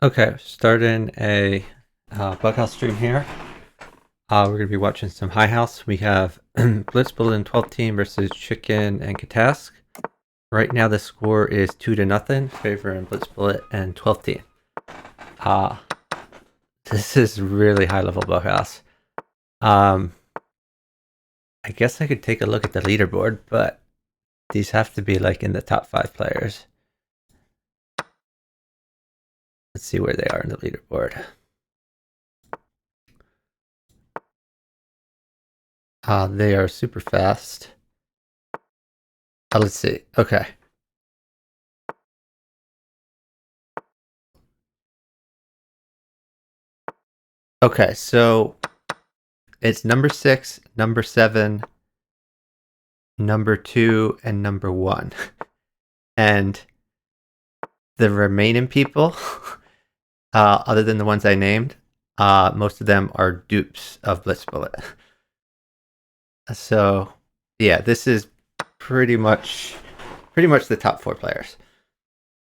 Okay, starting a Bughouse stream here. We're going to be watching some High House. We have Blitzball and 12 team versus Chicken and Katask. Right now the score is 2-0, favoring Blitzbullet and 12 team. This is really high level Bughouse. I guess I could take a look at the leaderboard, but these have to be like in the top 5 players. Let's see where they are in the leaderboard. They are super fast. Let's see. Okay. Okay, so it's number 6, number 7, number 2, and number 1. And the remaining people, other than the ones I named, most of them are dupes of Blitzbullet. So, yeah, this is pretty much the top 4 players.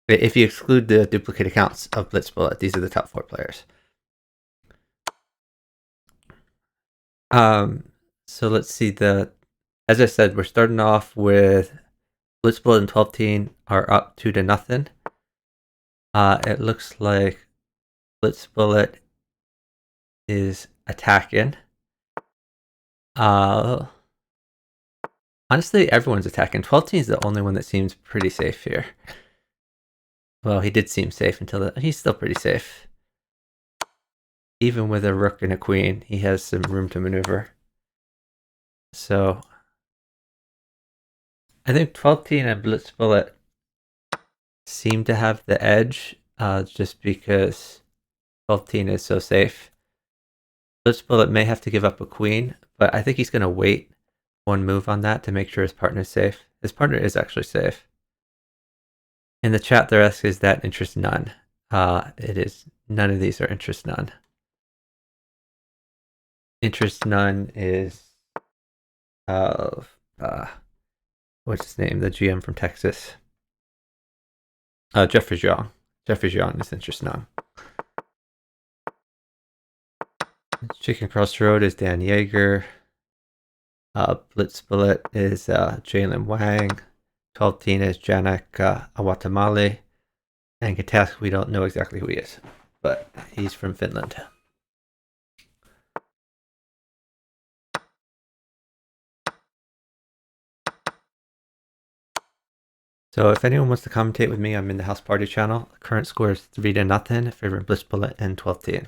If you exclude the duplicate accounts of Blitzbullet, these are the top 4 players. So let's see. As I said, we're starting off with Blitzbullet and 12 team are up 2-0. It looks like Blitzbullet is attacking. Honestly, everyone's attacking. 12 team is the only one that seems pretty safe here. Well, he did seem safe until he's still pretty safe. Even with a rook and a queen, he has some room to maneuver. So I think 12 team and Blitzbullet seem to have the edge, just because 12 team is so safe. Blitzbullet may have to give up a queen, but I think he's going to wait one move on that to make sure his partner is safe. His partner is actually safe. In the chat, they're asking, is that interest none? It is. None of these are interest none. Interest none is of, what's his name? The GM from Texas. Jeffrey Zhang. Jeffrey Zhang is interest none. Chicken Crossroad is Dan Yeager. Blitzbullet is Jalen Wang. 12 team is Janek Awatamali. And Katask, we don't know exactly who he is, but he's from Finland. So if anyone wants to commentate with me, I'm in the House Party channel. The current score is 3-0, favoring Blitzbullet and 12 team.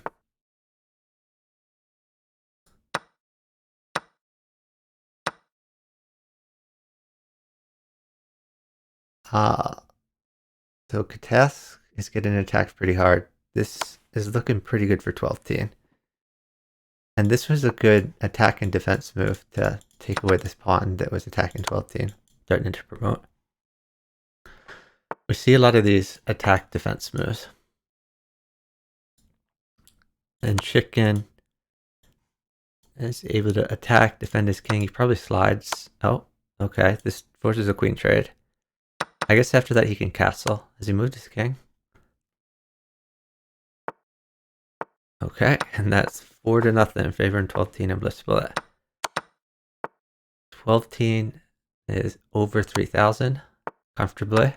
So Katask is getting attacked pretty hard. This is looking pretty good for 12 team. And this was a good attack and defense move to take away this pawn that was attacking 12 team, starting to promote. We see a lot of these attack defense moves. And Chicken is able to attack, defend his king. He probably slides. Oh, okay. This forces a queen trade. I guess after that he can castle. Has he moved his king? Okay, and that's 4-0, favoring 12 team and Blitzbullet. 12 team is over 3,000 comfortably.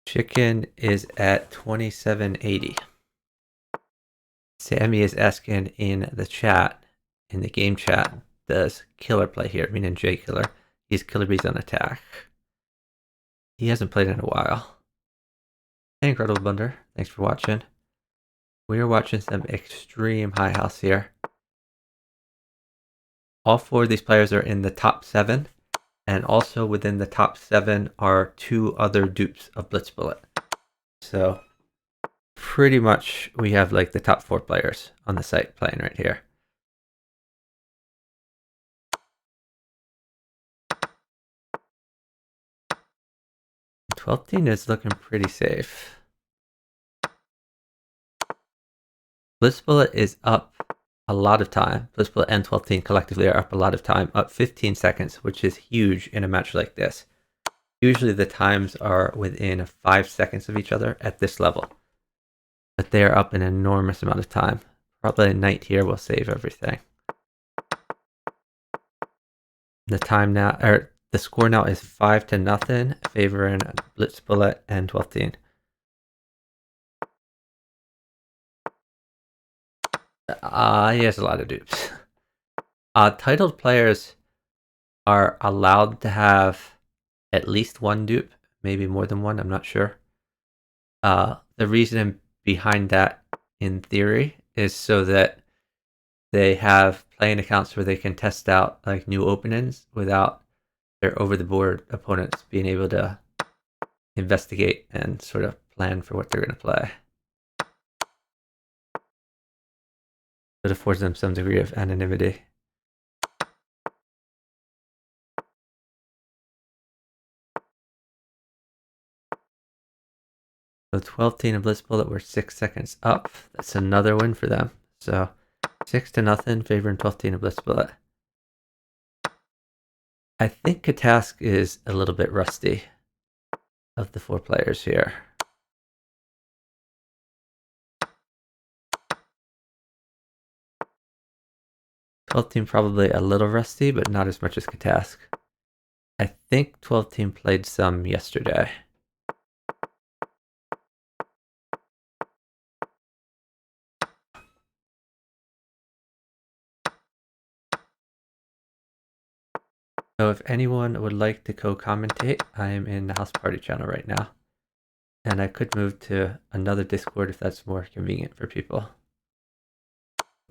Chicken is at 2780. Sammy is asking in the chat, in the game chat, does Killer play here? Meaning J Killer. He's Killer Bees on attack. He hasn't played in a while. Hey, Incredible Bunder, thanks for watching. We are watching some extreme high house here. All 4 of these players are in the top 7, and also within the top 7 are 2 other dupes of Blitzbullet. So pretty much we have like the top 4 players on the site playing right here. And 12 team is looking pretty safe. Blitzbullet is up a lot of time. Blitzbullet and 12 team collectively are up a lot of time, up 15 seconds, which is huge in a match like this. Usually the times are within 5 seconds of each other at this level. But they're up an enormous amount of time. Probably a knight here will save everything. The time now, or the score now is 5-0, favoring Blitz Bullet and 12 teen. He has a lot of dupes. Titled players are allowed to have at least one dupe, maybe more than one, I'm not sure. The reason behind that, in theory, is so that they have playing accounts where they can test out like new openings without their over-the-board opponents being able to investigate and sort of plan for what they're going to play. It affords them some degree of anonymity. So 12 teen and Blitz Bullet were 6 seconds up. That's another win for them. So 6-0, favoring 12 teen and Blitz Bullet. I think Katask is a little bit rusty of the 4 players here. Team probably a little rusty, but not as much as Katask. I think 12 team played some yesterday. So if anyone would like to co-commentate, I am in the house party channel right now. And I could move to another Discord if that's more convenient for people.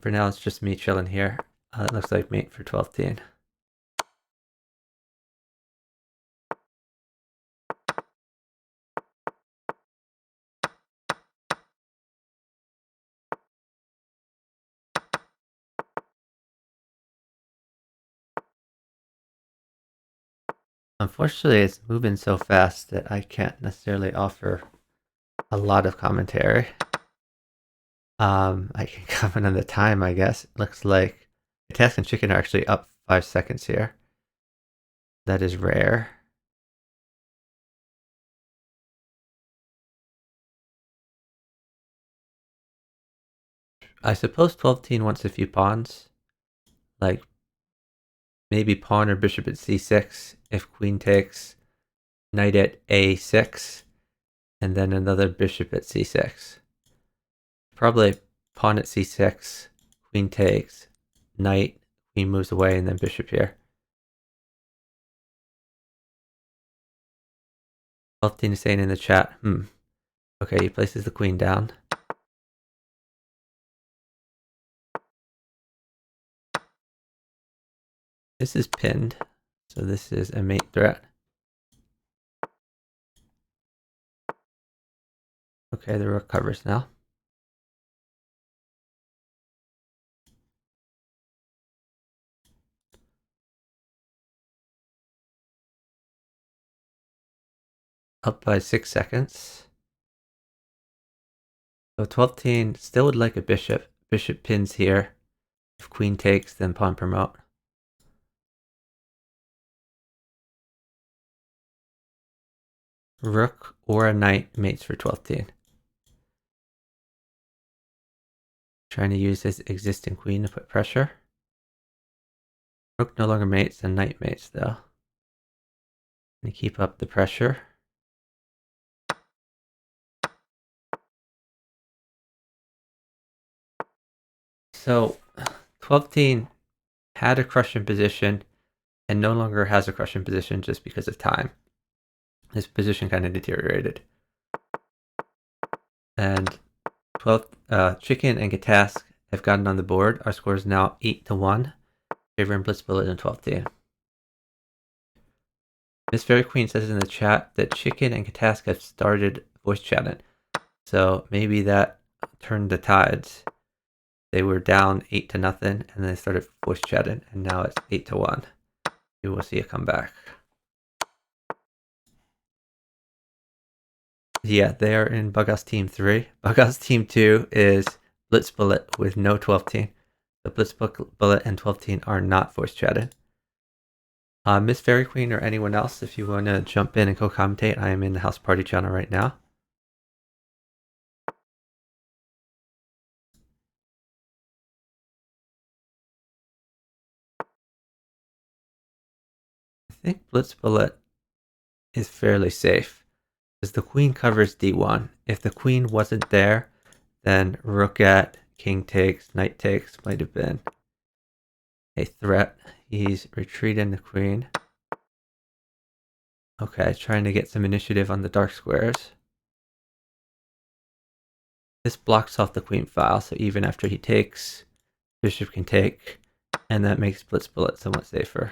For now, it's just me chilling here. It looks like mate for 12 teen. Unfortunately, it's moving so fast that I can't necessarily offer a lot of commentary. I can comment on the time, I guess. It looks like Task and Chicken are actually up 5 seconds here. That is rare. I suppose 12 teen wants a few pawns. Like maybe pawn or bishop at c6 if queen takes, knight at a6, and then another bishop at c6. Probably pawn at c6, queen takes, knight, queen moves away, and then bishop here. 12 teen is saying in the chat, okay, he places the queen down. This is pinned, so this is a mate threat. Okay, the rook covers now. Up by 6 seconds. So 12 teen still would like a bishop. Bishop pins here. If queen takes, then pawn promote. Rook or a knight mates for 12 teen. Trying to use his existing queen to put pressure. Rook no longer mates, and knight mates though. And keep up the pressure. So 12 teen had a crushing position and no longer has a crushing position just because of time. His position kind of deteriorated. And 12 Chicken and Gatask have gotten on the board. Our score is now 8-1, favoring Blitz Bullet and 12 teen. Miss Fairy Queen says in the chat that Chicken and Katask have started voice chatting. So maybe that turned the tides. They were down 8-0 and then they started voice chatting, and now it's 8-1. You will see a comeback. Yeah, they are in Buhouse Team 3. Buhouse Team 2 is Blitz Bullet with no 12 teen. The Blitz Bullet and 12 teen are not voice chatting. Miss Fairy Queen or anyone else, if you want to jump in and co-commentate, I am in the house party channel right now. I think Blitz Bullet is fairly safe because the queen covers d1. If the queen wasn't there, then rook at, king takes, knight takes might have been a threat. He's retreating the queen. Okay, trying to get some initiative on the dark squares. This blocks off the queen file, so even after he takes, bishop can take, and that makes Blitz Bullet somewhat safer.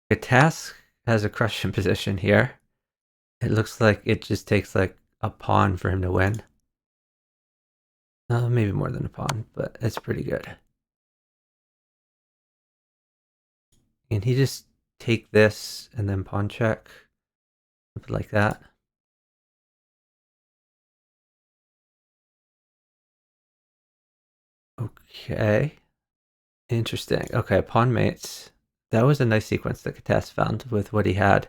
The task has a crushing position here. It looks like it just takes like a pawn for him to win. Maybe more than a pawn, but it's pretty good. Can he just take this and then pawn check? Something like that. Okay. Interesting. Okay, pawn mates. That was a nice sequence that Katas found with what he had.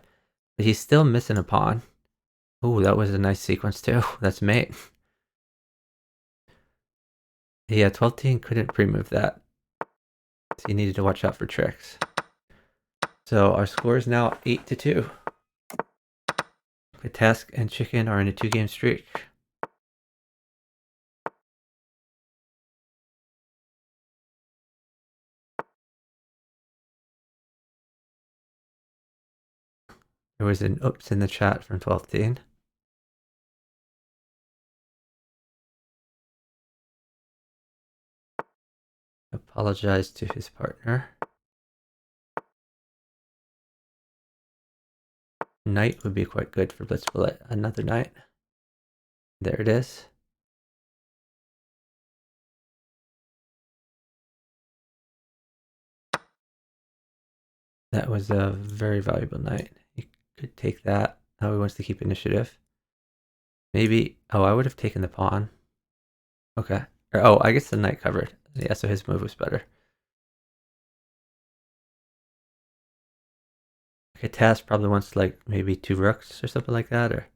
But he's still missing a pawn. Ooh, that was a nice sequence too. That's mate. Yeah, 12-10 couldn't pre-move that. So he needed to watch out for tricks. So our score is now 8-2. Katas and Chicken are in a 2-game streak. There was an oops in the chat from 12-10. Apologize to his partner. Knight would be quite good for Blitz Bullet. Another knight. There it is. That was a very valuable knight. He could take that. Now he wants to keep initiative. Maybe. Oh, I would have taken the pawn. Okay. Oh, I guess the knight covered. Yeah, so his move was better. Okay, Taz probably wants like maybe 2 rooks or something like that, or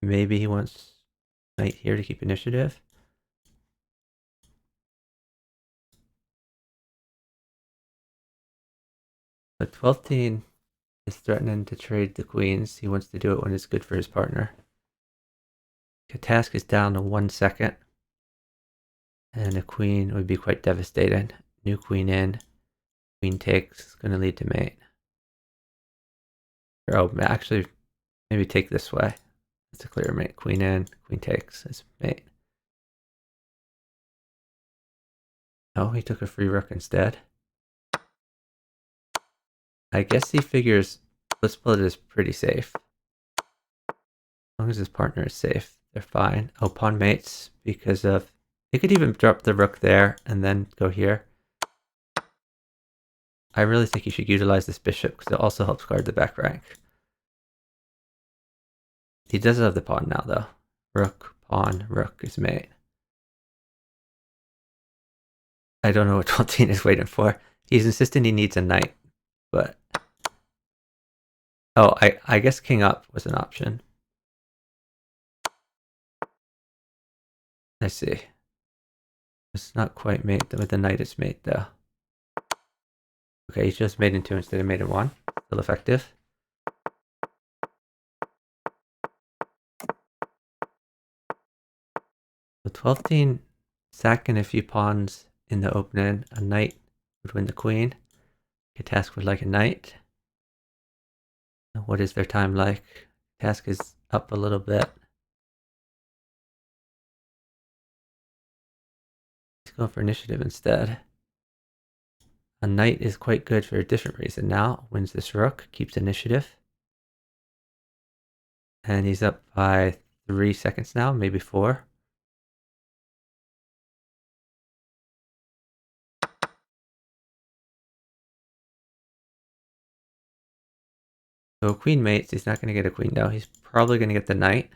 maybe he wants knight here to keep initiative. But 12-10 is threatening to trade the queens. He wants to do it when it's good for his partner. Katask is down to 1 second. And a queen would be quite devastating. New queen in. Queen takes. It's going to lead to mate. Oh, actually, maybe take this way. It's a clear mate. Queen in. Queen takes. It's mate. Oh, he took a free rook instead. I guess he figures Blitz Bullet is pretty safe. As long as his partner is safe, they're fine. Oh, pawn mates because of... He could even drop the rook there and then go here. I really think you should utilize this bishop because it also helps guard the back rank. He does have the pawn now, though. Rook, pawn, rook is mate. I don't know what 12-10 is waiting for. He's insisting he needs a knight, but... Oh, I guess king up was an option. I see. It's not quite mate, with the knight it's mate, though. Okay, he's just made in 2 instead of made in 1. Still effective. So 12-10 sacking a few pawns in the opening. A knight would win the queen. Task would like a knight. What is their time like? Task is up a little bit. He's going for initiative instead. A knight is quite good for a different reason now. Wins this rook, keeps initiative. And he's up by 3 seconds now, maybe 4. So queen mates, he's not going to get a queen now. He's probably going to get the knight.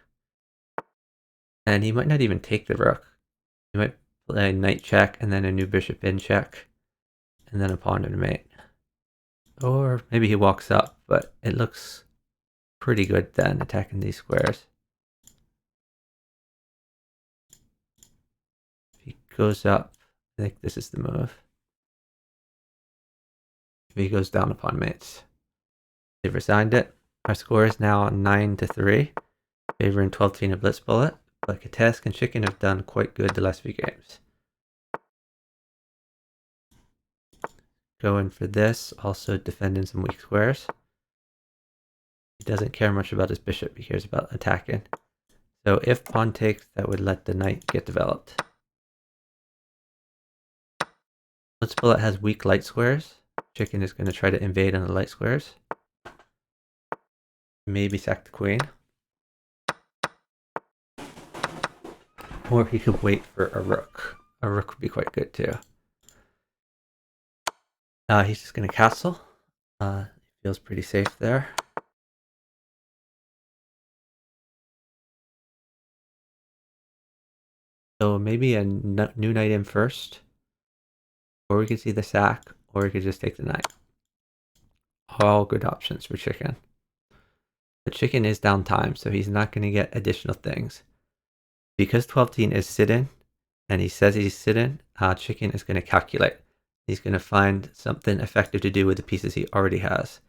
And he might not even take the rook. He might play knight check and then a new bishop in check, and then a pawn and a mate. Or maybe he walks up, but it looks pretty good then, attacking these squares. If he goes up, I think this is the move. If he goes down upon mates. They've resigned it. Our score is now 9-3, favoring 12 Teen of Blitz Bullet, but Katesk and Chicken have done quite good the last few games. Going for this, also defending some weak squares. He doesn't care much about his bishop, he cares about attacking. So if pawn takes, that would let the knight get developed. Blitz Bullet has weak light squares. Chicken is going to try to invade on the light squares. Maybe sack the queen. Or he could wait for a rook. A rook would be quite good too. He's just going to castle. Feels pretty safe there. So maybe a new knight in first. Or we could see the sack, or we could just take the knight. All good options for Chicken. But Chicken is down time, so he's not going to get additional things. Because 12 Teen is sitting, and he says he's sitting, Chicken is going to calculate. He's going to find something effective to do with the pieces he already has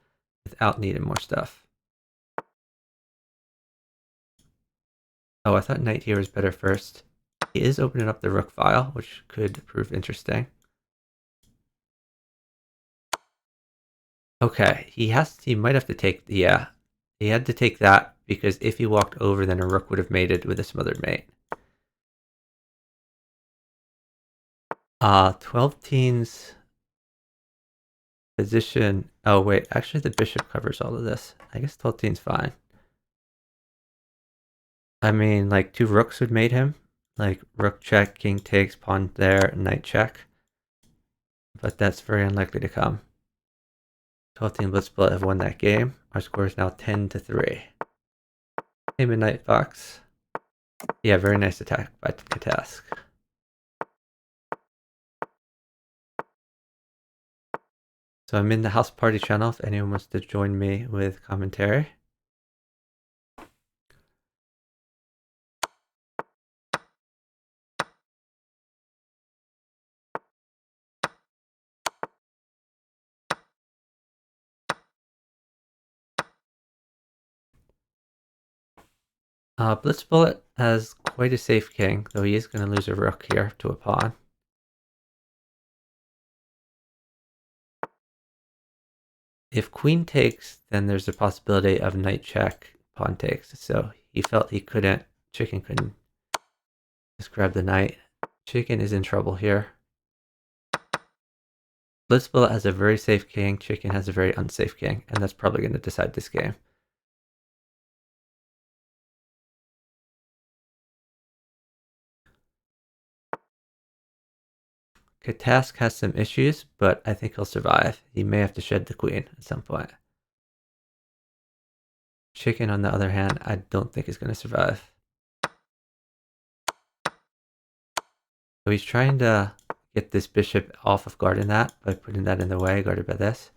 without needing more stuff. Oh, I thought knight here was better first. He is opening up the rook file, which could prove interesting. Okay, he might have to take, yeah. He had to take that because if he walked over, then a rook would have mated with a smothered mate. 12 Teen's position. Oh, wait. Actually, the bishop covers all of this. I guess 12 Teen's fine. I mean, like, 2 rooks would mate him. Like, rook check, king takes, pawn there, knight check. But that's very unlikely to come. 12 Teen Blitz Bullet have won that game. Our score is now 10-3. Hey, Midnight Fox. Yeah, very nice attack by Katask. So I'm in the house party channel if anyone wants to join me with commentary. Blitz Bullet has quite a safe king, though he is going to lose a rook here to a pawn. If queen takes, then there's a possibility of knight check, pawn takes. So he felt he couldn't, Chicken couldn't just grab the knight. Chicken is in trouble here. Blitz Bullet has a very safe king, Chicken has a very unsafe king, and that's probably going to decide this game. Katask has some issues, but I think he'll survive. He may have to shed the queen at some point. Chicken, on the other hand, I don't think is going to survive. So he's trying to get this bishop off of guarding that by putting that in the way, guarded by this.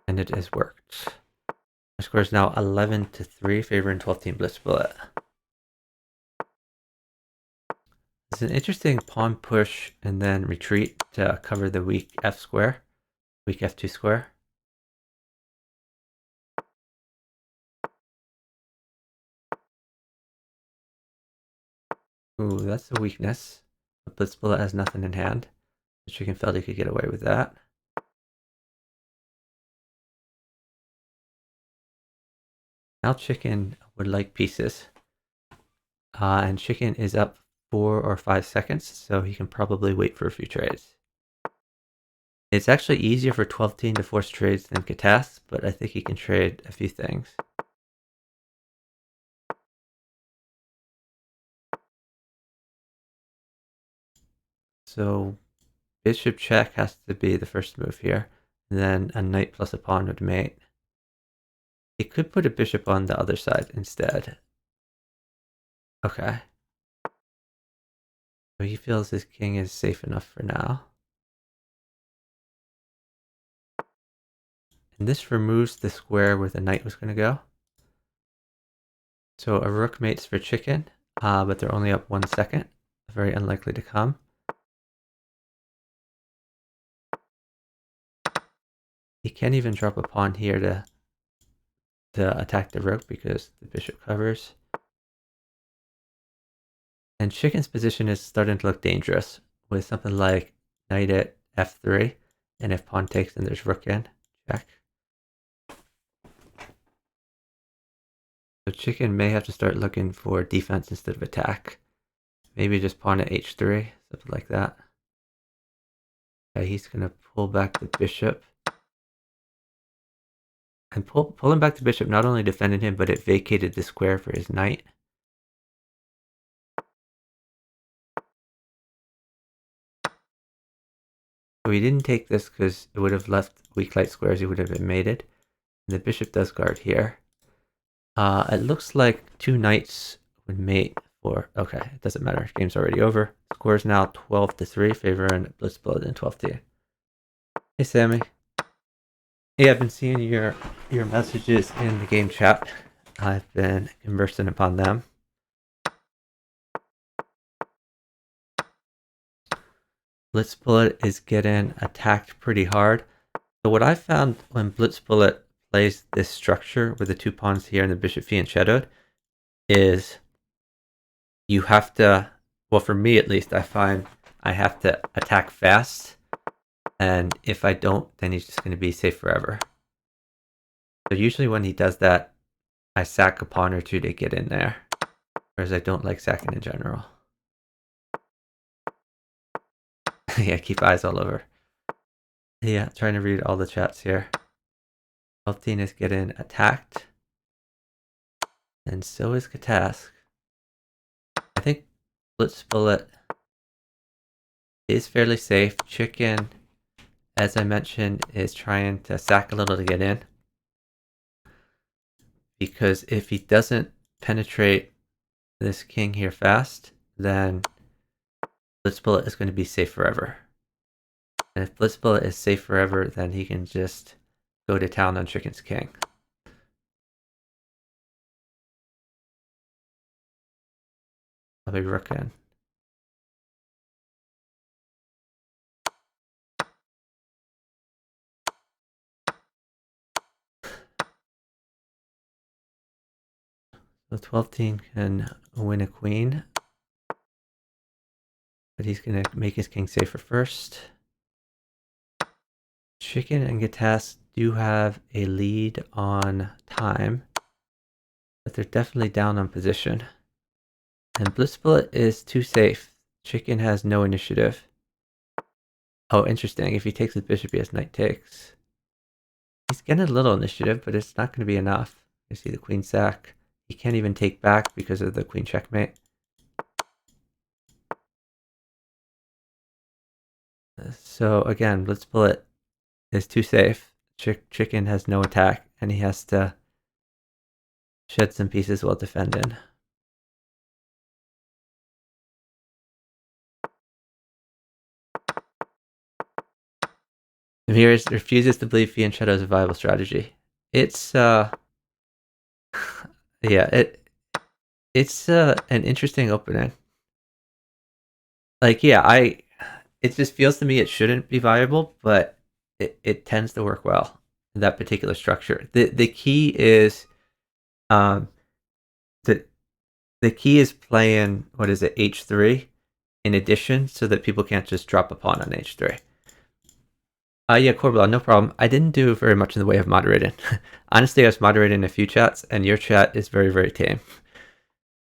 And it has worked. Our score is now 11-3, favoring 12 Teen Blitz Bullet. It's an interesting pawn push and then retreat to cover the weak f square, weak f2 square. Ooh, that's a weakness. The Blitz Bullet has nothing in hand. The Chicken felt he could get away with that. Now Chicken would like pieces. And Chicken is up 4 or 5 seconds, so he can probably wait for a few trades. It's actually easier for 12 Teen to force trades than Katas, but I think he can trade a few things. So bishop check has to be the first move here. And then a knight plus a pawn would mate. He could put a bishop on the other side instead. Okay. So he feels his king is safe enough for now. And this removes the square where the knight was going to go. So a rook mates for chicken, but they're only up 1 second. Very unlikely to come. He can't even drop a pawn here to attack the rook because the bishop covers. And chicken's position is starting to look dangerous with something like knight at f3. And if pawn takes, then there's rook in. Check. So chicken may have to start looking for defense instead of attack. Maybe just pawn at h3, something like that. Okay, he's going to pull back the bishop. And pulling back the bishop not only defended him, but it vacated the square for his knight. So he didn't take this because it would have left weak light squares. He would have been mated. And the bishop does guard here. It looks like 2 knights would mate for... Okay, it doesn't matter. Game's already over. Score's now 12-3, favoring Blitzblood in 12-2. Hey, Sammy. Yeah, I've been seeing your messages in the game chat. I've been conversing upon them. Blitzbullet is getting attacked pretty hard. So what I found when Blitzbullet plays this structure with the 2 pawns here and the bishop fianchettoed shadowed is you have to, well, for me at least, I find I have to attack fast. And if I don't, then he's just going to be safe forever. So usually when he does that, I sack a pawn or 2 to get in there. Whereas I don't like sacking in general. Yeah, keep eyes all over. Yeah, trying to read all the chats here. Altin is getting attacked. And so is Katask. I think Blitzbullet is fairly safe. Chicken, as I mentioned, is trying to sack a little to get in. Because if he doesn't penetrate this king here fast, then Blitzbullet is going to be safe forever. And if Blitzbullet is safe forever, then he can just go to town on Chicken's king. I'll be rook in. So 12-team can win a queen. But he's going to make his king safer first. Chicken and Gatas do have a lead on time. But they're definitely down on position. And Blitzbullet is too safe. Chicken has no initiative. Oh, interesting. If he takes the bishop, he has knight takes. He's getting a little initiative, but it's not going to be enough. You see the queen sack. He can't even take back because of the queen checkmate. So again, Blitzbullet is too safe. Chicken has no attack, and he has to shed some pieces while defending. Ramirez refuses to believe fianchetto is a viable strategy. It's yeah, it's an interesting opening. Like, yeah, it just feels to me it shouldn't be viable, but it tends to work well in that particular structure. The key is the key is playing, what is it, h3 in addition, so that people can't just drop a pawn on h3. Yeah, Corbella, no problem. I didn't do very much in the way of moderating. Honestly, I was moderating a few chats, and your chat is very, very tame.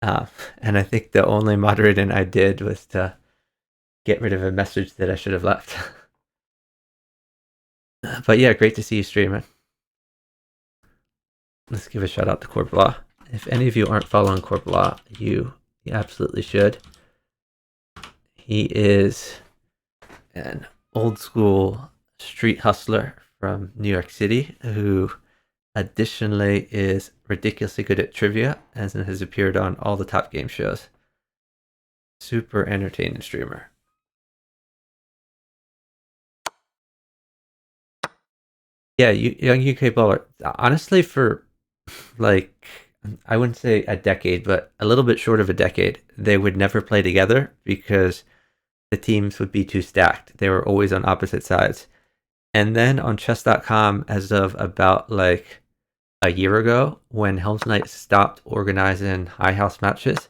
And I think the only moderating I did was to get rid of a message that I should have left. But yeah, great to see you streaming. Let's give a shout out to Corbella. If any of you aren't following Corbella, you absolutely should. He is an old school street hustler from New York City who additionally is ridiculously good at trivia and has appeared on all the top game shows. super entertaining streamer. Yeah, young UK baller. Honestly, for like, I wouldn't say a decade, but a little bit short of a decade, they would never play together because the teams would be too stacked. They were always on opposite sides. And then on chess.com, as of about like a year ago, when Helm's Knight stopped organizing high house matches,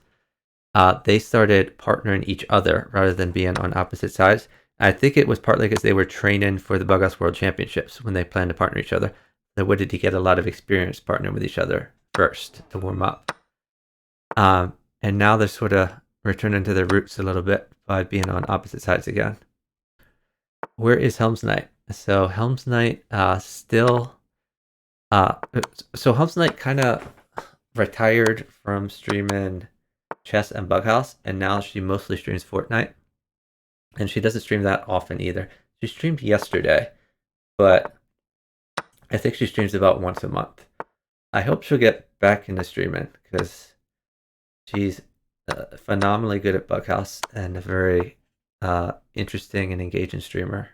they started partnering each other rather than being on opposite sides. I think it was partly because they were training for the Buhouse World Championships when they planned to partner each other. They wanted to get a lot of experience partnering with each other first to warm up. And now they're sort of returning to their roots a little bit by being on opposite sides again. Where is Helm's Knight? So Helm's Knight still. So Helm's Knight kind of retired from streaming chess and Bughouse, and now she mostly streams Fortnite. And she doesn't stream that often either. She streamed yesterday, but I think she streams about once a month. I hope she'll get back into streaming because she's phenomenally good at Bughouse and a very interesting and engaging streamer.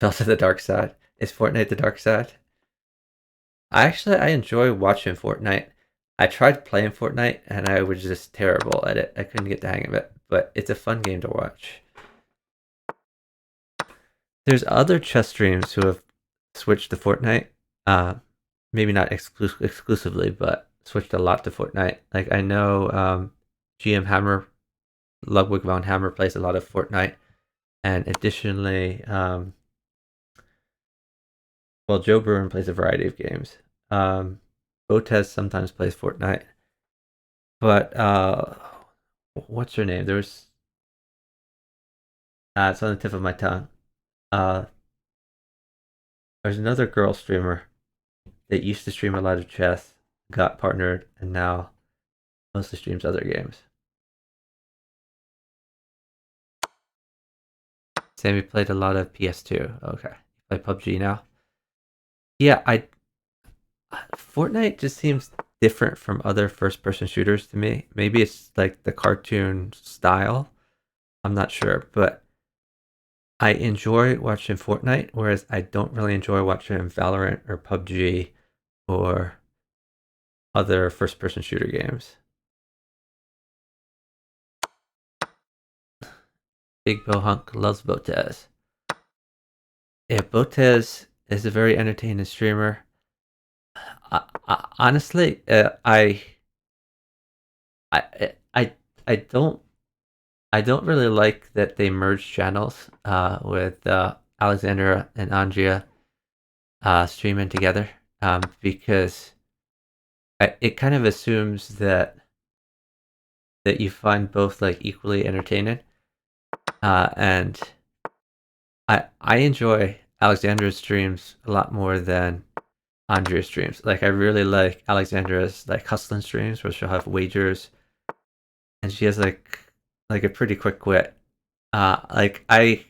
Fell to the dark side. Is Fortnite the dark side? I enjoy watching Fortnite. I tried playing Fortnite and I was just terrible at it. I couldn't get the hang of it, but it's a fun game to watch. There's other chess streams who have switched to Fortnite. Maybe not exclusively, but switched a lot to Fortnite. Like I know GM Hammer, Ludwig von Hammer plays a lot of Fortnite, and additionally, well, Joe Bruin plays a variety of games. Botez sometimes plays Fortnite, but what's her name? There's it's on the tip of my tongue. Uh, there's another girl streamer that used to stream a lot of chess, got partnered, and now mostly streams other games. Sammy played a lot of PS2. Okay, you play PUBG now. Yeah, I Fortnite just seems different from other first-person shooters to me. Maybe it's like the cartoon style. I'm not sure, but I enjoy watching Fortnite, whereas I don't really enjoy watching Valorant or PUBG or other first-person shooter games. Big Bo Hunk loves Botez. Yeah, Botez is a very entertaining streamer. Honestly, I, I, I don't, I don't really like that they merged channels with Alexandra and Andrea streaming together because it kind of assumes that you find both like equally entertaining, and I enjoy Alexandra's streams a lot more than Andrea's streams. Like I really like Alexandra's like hustling streams where she'll have wagers, and she has like a pretty quick wit. I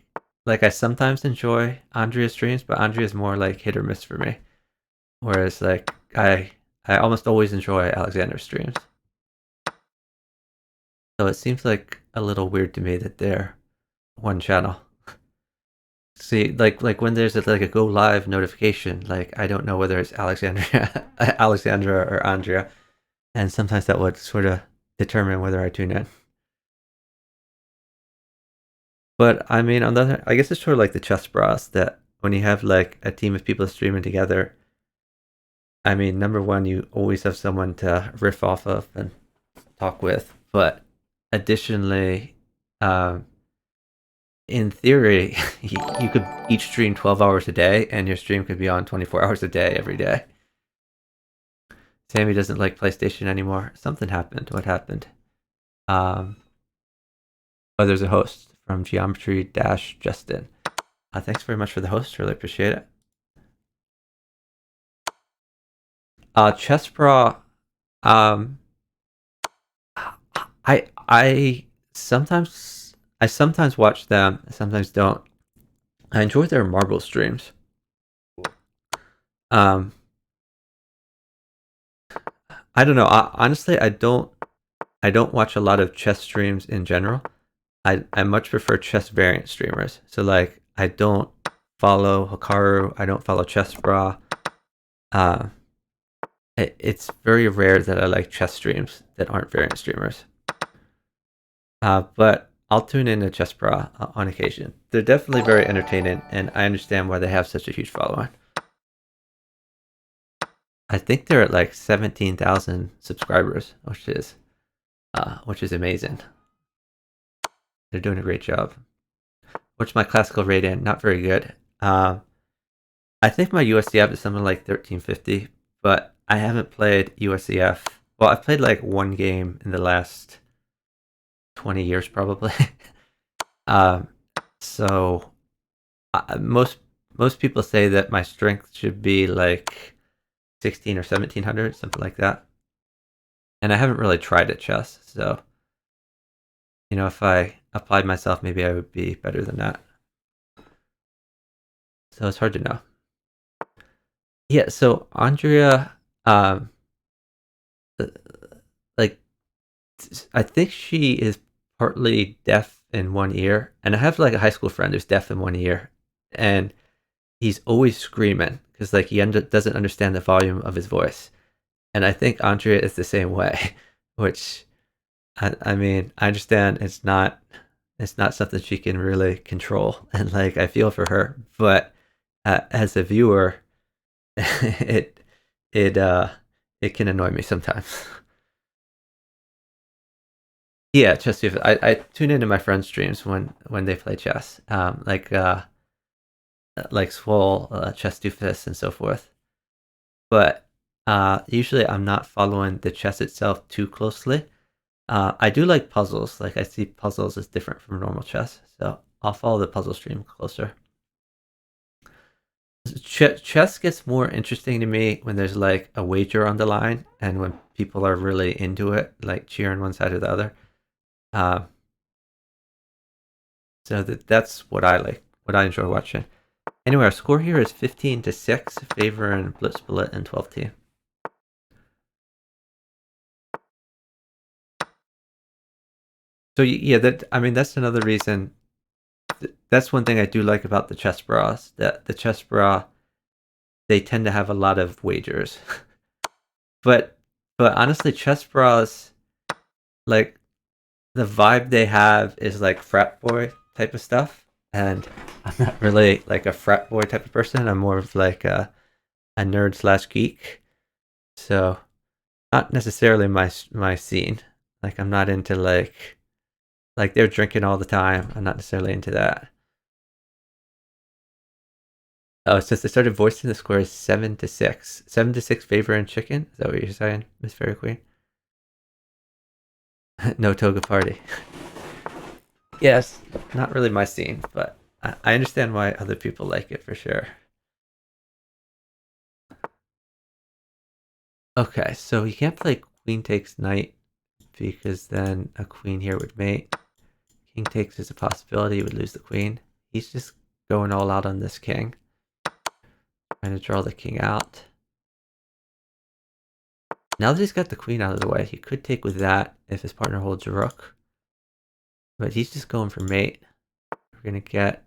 sometimes enjoy Andrea's streams, but Andrea's more like hit or miss for me. Whereas like I almost always enjoy Alexander's streams. So it seems like a little weird to me that they're one channel. See, like when there's like a go live notification, like I don't know whether it's Alexandra or Andrea, and sometimes that would sort of determine whether I tune in. But I mean, on the other, I guess it's sort of like the chess bras that when you have like a team of people streaming together, I mean, number one, you always have someone to riff off of and talk with. But additionally, in theory, you could each stream 12 hours a day, and your stream could be on 24 hours a day every day. Sammy doesn't like PlayStation anymore. Something happened. What happened? Oh, there's a host from Geometry Justin. Thanks very much for the host. Really appreciate it. Chessbra. I sometimes watch them. I sometimes don't. I enjoy their marble streams. I don't know. Honestly, I don't I don't watch a lot of chess streams in general. I much prefer chess variant streamers. So like I don't follow Hikaru, I don't follow Chessbra. Uh, it's very rare that I like chess streams that aren't variant streamers. But I'll tune in to Chessbra on occasion. They're definitely very entertaining, and I understand why they have such a huge following. I think they're at like 17,000 subscribers, which is amazing. They're doing a great job. Which my classical rating, not very good. I think my USCF is something like 1350, but I haven't played USCF. Well, I've played like one game in the last 20 years probably. um, so most people say that my strength should be like 16 or 1700, something like that. And I haven't really tried at chess, so if I applied myself, maybe I would be better than that. So it's hard to know. Yeah, so Andrea, like, I think she is partly deaf in one ear, and I have like a high school friend who's deaf in one ear, and he's always screaming because like he doesn't understand the volume of his voice, and I think Andrea is the same way, which I mean I understand it's not something she can really control, and like I feel for her, but as a viewer, it it uh it can annoy me sometimes. Yeah, chess too. I tune into my friends' streams when they play chess, like Swole, Chess Doofus, and so forth. But usually I'm not following the chess itself too closely. I do like puzzles. Like I see puzzles as different from normal chess, so I'll follow the puzzle stream closer. Chess gets more interesting to me when there's like a wager on the line and when people are really into it, like cheering one side or the other. Uh, so that's what I like, what I enjoy watching. Anyway, our score here is 15-6, favoring Blitz Bullet and 12 team. So yeah, that's another reason. That's one thing I do like about the chess bras. That the chess bra, they tend to have a lot of wagers. but honestly, chess bras, like the vibe they have is like frat boy type of stuff, and I'm not really like a frat boy type of person. I'm more of like a nerd slash geek. So not necessarily my scene. Like I'm not into like they're drinking all the time. I'm not necessarily into that. Oh, since they started voicing, the score is 7-6. 7-6 favor and chicken. Is that what you're saying, Miss Fairy Queen? No toga party. Yes, not really my scene, but I understand why other people like it for sure. Okay, so you can't play queen takes knight because then a queen here would mate. King takes is a possibility, he would lose the queen. He's just going all out on this king. Trying to draw the king out. Now that he's got the queen out of the way, he could take with that if his partner holds a rook. But he's just going for mate. We're going to get...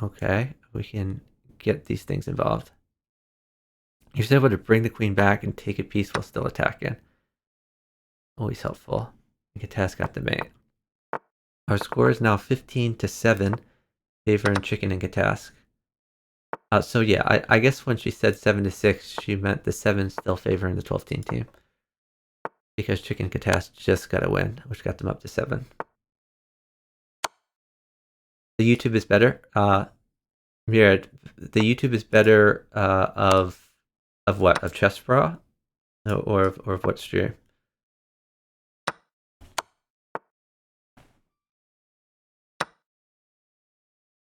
Okay, we can get these things involved. He's able to bring the queen back and take a piece while still attacking. Always helpful. Katas got the mate. Our score is now 15-7, favoring chicken and Katask. So yeah, I guess when she said 7-6, she meant the 7 still favoring the 12-team team. Because Chicken Katask just got a win, which got them up to 7. The YouTube is better. Myriad, the YouTube is better of what? Of Chess Bra? Or of what stream?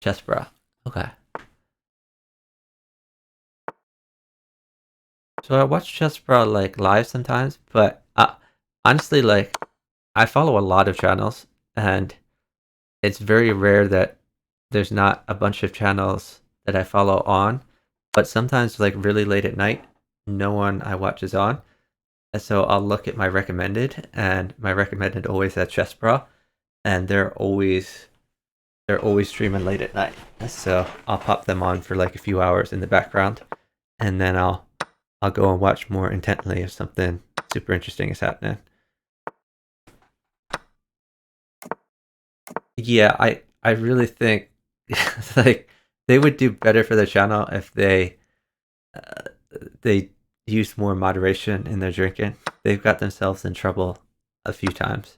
Chess Bra. Okay. So I watch Chess Bra like live sometimes, but honestly, like I follow a lot of channels, and it's very rare that there's not a bunch of channels that I follow on. But sometimes, like really late at night, no one I watch is on. And so I'll look at my recommended, and my recommended always had chess bra, and they're always streaming late at night. So I'll pop them on for like a few hours in the background, and then I'll go and watch more intently if something super interesting is happening. Yeah, I really think like they would do better for their channel if uh, they use more moderation in their drinking. They've got themselves in trouble a few times.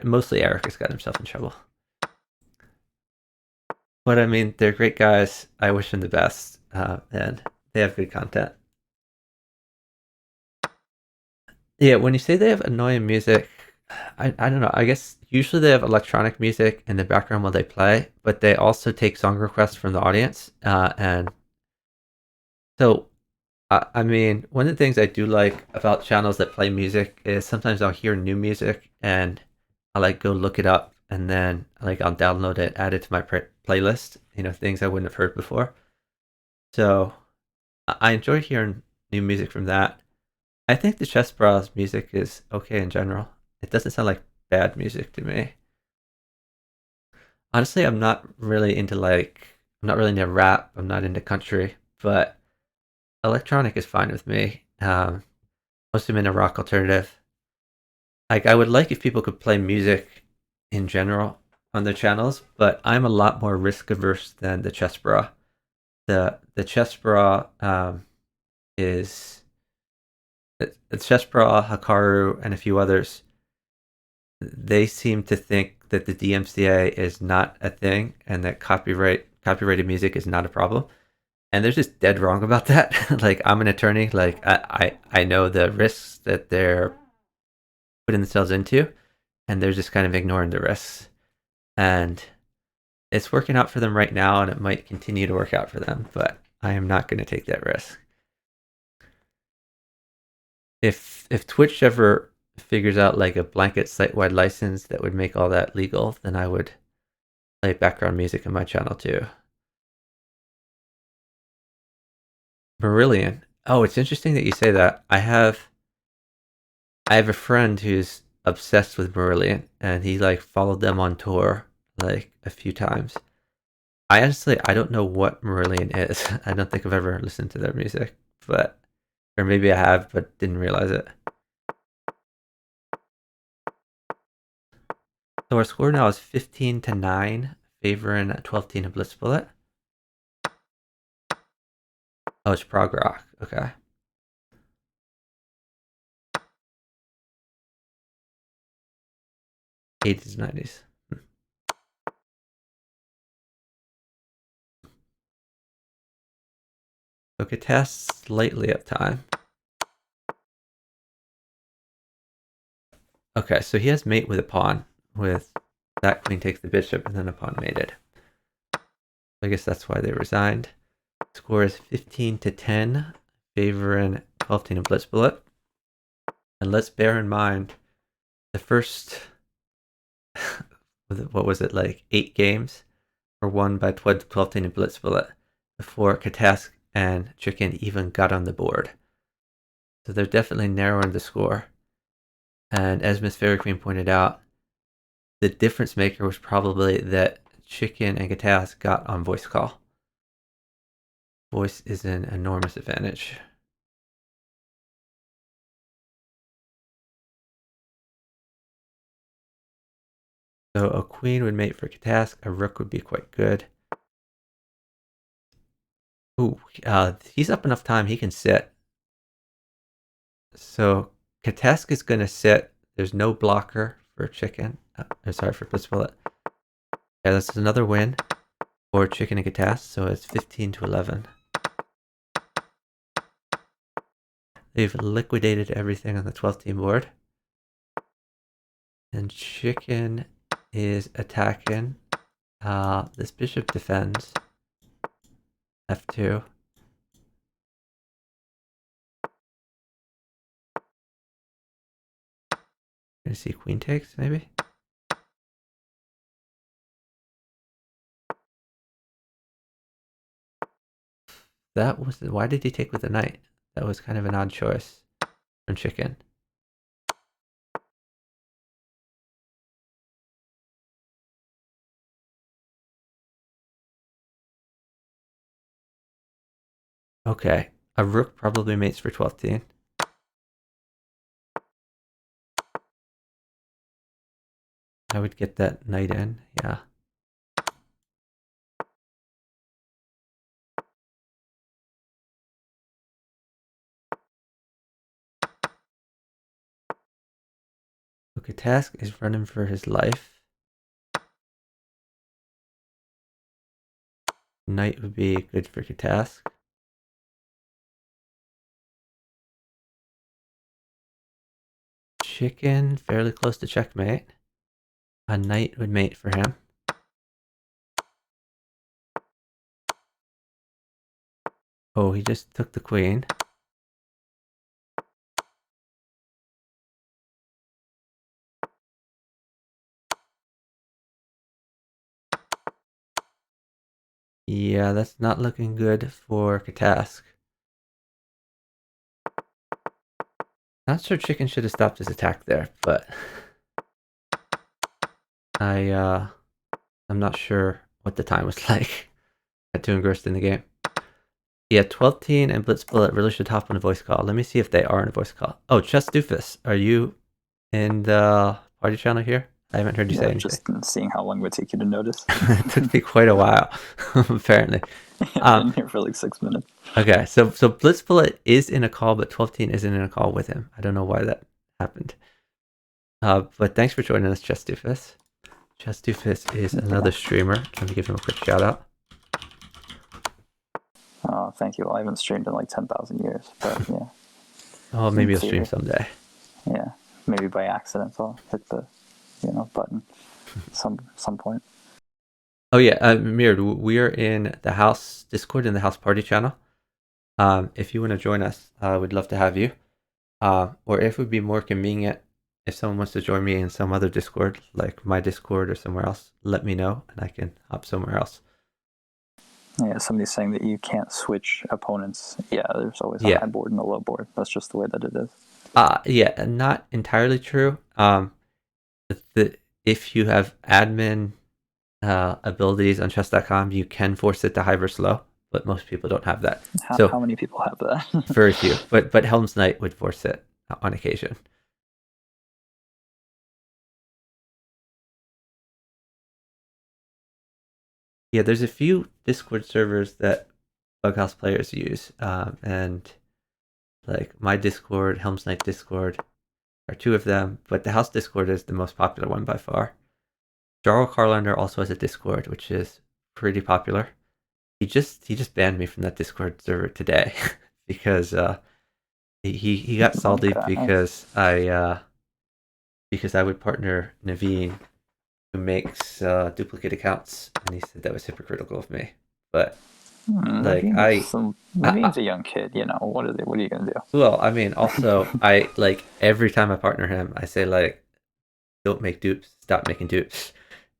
Mostly Eric has got himself in trouble. But I mean, they're great guys. I wish them the best, and they have good content. Yeah, when you say they have annoying music, I don't know. I guess usually they have electronic music in the background while they play, but they also take song requests from the audience. And so, I mean, one of the things I do like about channels that play music is sometimes I'll hear new music and I'll like go look it up and then like I'll download it, add it to my playlist, things I wouldn't have heard before. So I enjoy hearing new music from that. I think the Chess Bros music is okay in general. It doesn't sound like bad music to me. Honestly, I'm not really into rap. I'm not into country, but electronic is fine with me. Mostly I'm into rock alternative. Like I would like if people could play music in general on their channels, but I'm a lot more risk averse than the Chess Bra. The Chess Bra is the Chess Bra, Hikaru, and a few others. They seem to think that the DMCA is not a thing and that copyrighted music is not a problem. And they're just dead wrong about that. Like I'm an attorney, like I know the risks that they're putting themselves into, and they're just kind of ignoring the risks. And it's working out for them right now, and it might continue to work out for them, but I am not going to take that risk. If Twitch ever figures out like a blanket site-wide license that would make all that legal, then I would play background music on my channel too. Marillion. Oh, it's interesting that you say that. I have a friend who's obsessed with Marillion, and he like followed them on tour like a few times. I don't know what Marillion is. I don't think I've ever listened to their music, but or maybe I have, but didn't realize it. So our score now is 15-9, favoring 12 of Blitz Bullet. Oh, it's prog rock. Okay. 80s, 90s. Okay, test slightly uptime. Okay, so he has mate with a pawn. With that queen takes the bishop and then a pawn mated. I guess that's why they resigned. Score is 15-10, favoring 12 of Blitz Bullet. And let's bear in mind the first, what was it, like 8 games were won by 12 of Blitz Bullet before Katask and Chicken even got on the board. So they're definitely narrowing the score. And as Miss Fairy Queen pointed out, the difference maker was probably that Chicken and Katask got on voice call. Voice is an enormous advantage. So a queen would mate for Katask, a rook would be quite good. Ooh, he's up enough time, he can sit. So Katask is going to sit. There's no blocker for Chicken. I'm sorry, for Blitz Bullet. Yeah, that's another win for Chicken and Katask, so it's 15-11. They've liquidated everything on the 12th team board. And Chicken is attacking. This bishop defends. F2. Gonna see queen takes, maybe? That was... Why did he take with the knight? That was kind of an odd choice. on chicken. Okay, a rook probably mates for 12teen. I would get that knight in, yeah. Okay, Task is running for his life. Knight would be good for Katask. Chicken, fairly close to checkmate. A knight would mate for him. Oh, he just took the queen. Yeah, that's not looking good for Katask. Not sure Chicken should have stopped his attack there, but I'm not sure what the time was like. Got too engrossed in the game. Yeah, 12teen and Blitz Bullet really should hop on a voice call. Let me see if they are in a voice call. Oh, Chess Doofus, are you in the party channel here? I haven't heard you say anything. Just seeing how long it would take you to notice. It took me quite a while, apparently. I've been here for like 6 minutes. Okay, so Blitz Bullet is in a call, but 12teen isn't in a call with him. I don't know why that happened. But thanks for joining us, Chess Doofus. Chess Doofus is another streamer. Trying to give him a quick shout out. Oh, thank you. Well, I haven't streamed in like 10,000 years, but yeah. Oh, maybe you'll stream someday. Yeah, maybe by accident I'll hit the, button some point. Oh yeah, Myriad, we are in the house Discord in the house party channel. If you want to join us, we'd love to have you. Or if it would be more convenient, if someone wants to join me in some other Discord, like my Discord or somewhere else, let me know and I can hop somewhere else. Yeah, somebody's saying that you can't switch opponents. Yeah, there's always a high board and a low board. That's just the way that it is. Yeah, not entirely true. If you have admin abilities on chess.com, you can force it to high versus low, but most people don't have that. How many people have that? Very few, but Helm's Knight would force it on occasion. Yeah, there's a few Discord servers that Bughouse players use, and like my Discord, Helm's Knight Discord are two of them, but the House Discord is the most popular one by far. Jarl Carlander also has a Discord, which is pretty popular. He just banned me from that Discord server today because he got salty because I would partner Naveen, who makes duplicate accounts, and he said that was hypocritical of me. But Naveen's a young kid, what are you gonna do? Well, I mean, also I like every time I partner him, I say like, don't make dupes, stop making dupes,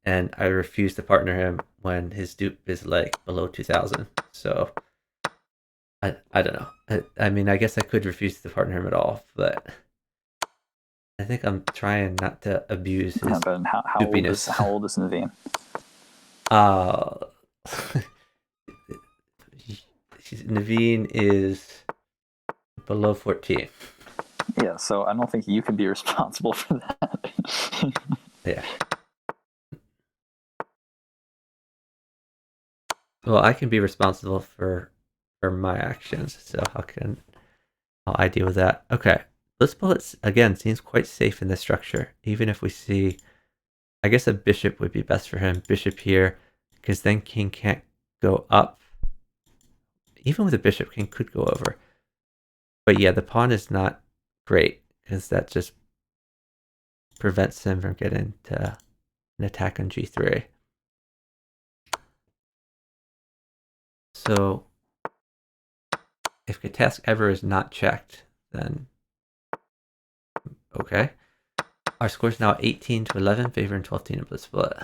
and I refuse to partner him when his dupe is like below 2,000. So I don't know. I mean, I guess I could refuse to partner him at all, but I think I'm trying not to abuse his dupiness. How old is Naveen? Naveen is below 14. Yeah, so I don't think you can be responsible for that. Yeah. Well, I can be responsible for my actions, so how I deal with that? Okay. This bullet, again, seems quite safe in this structure, even if we see, I guess a bishop would be best for him. Bishop here, because then king can't go up. Even with a bishop, king could go over. But yeah, the pawn is not great, because that just prevents him from getting to an attack on g3. So if Katask ever is not checked, then okay. Our score is now 18 to 11, favoring 12-teen in Blitz Bullet.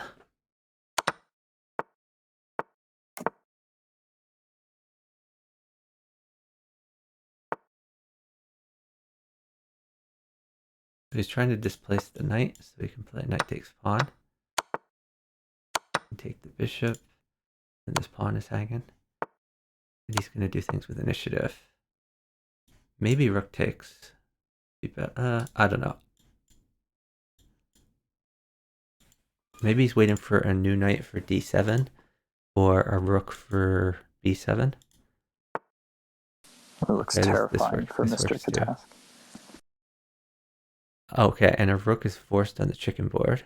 So he's trying to displace the knight, so he can play knight takes pawn. And take the bishop, and this pawn is hanging. And he's going to do things with initiative. Maybe rook takes. I don't know. Maybe he's waiting for a new knight for d7 or a rook for b7. It looks terrifying for Mr. Katask. Okay, and a rook is forced on the chicken board.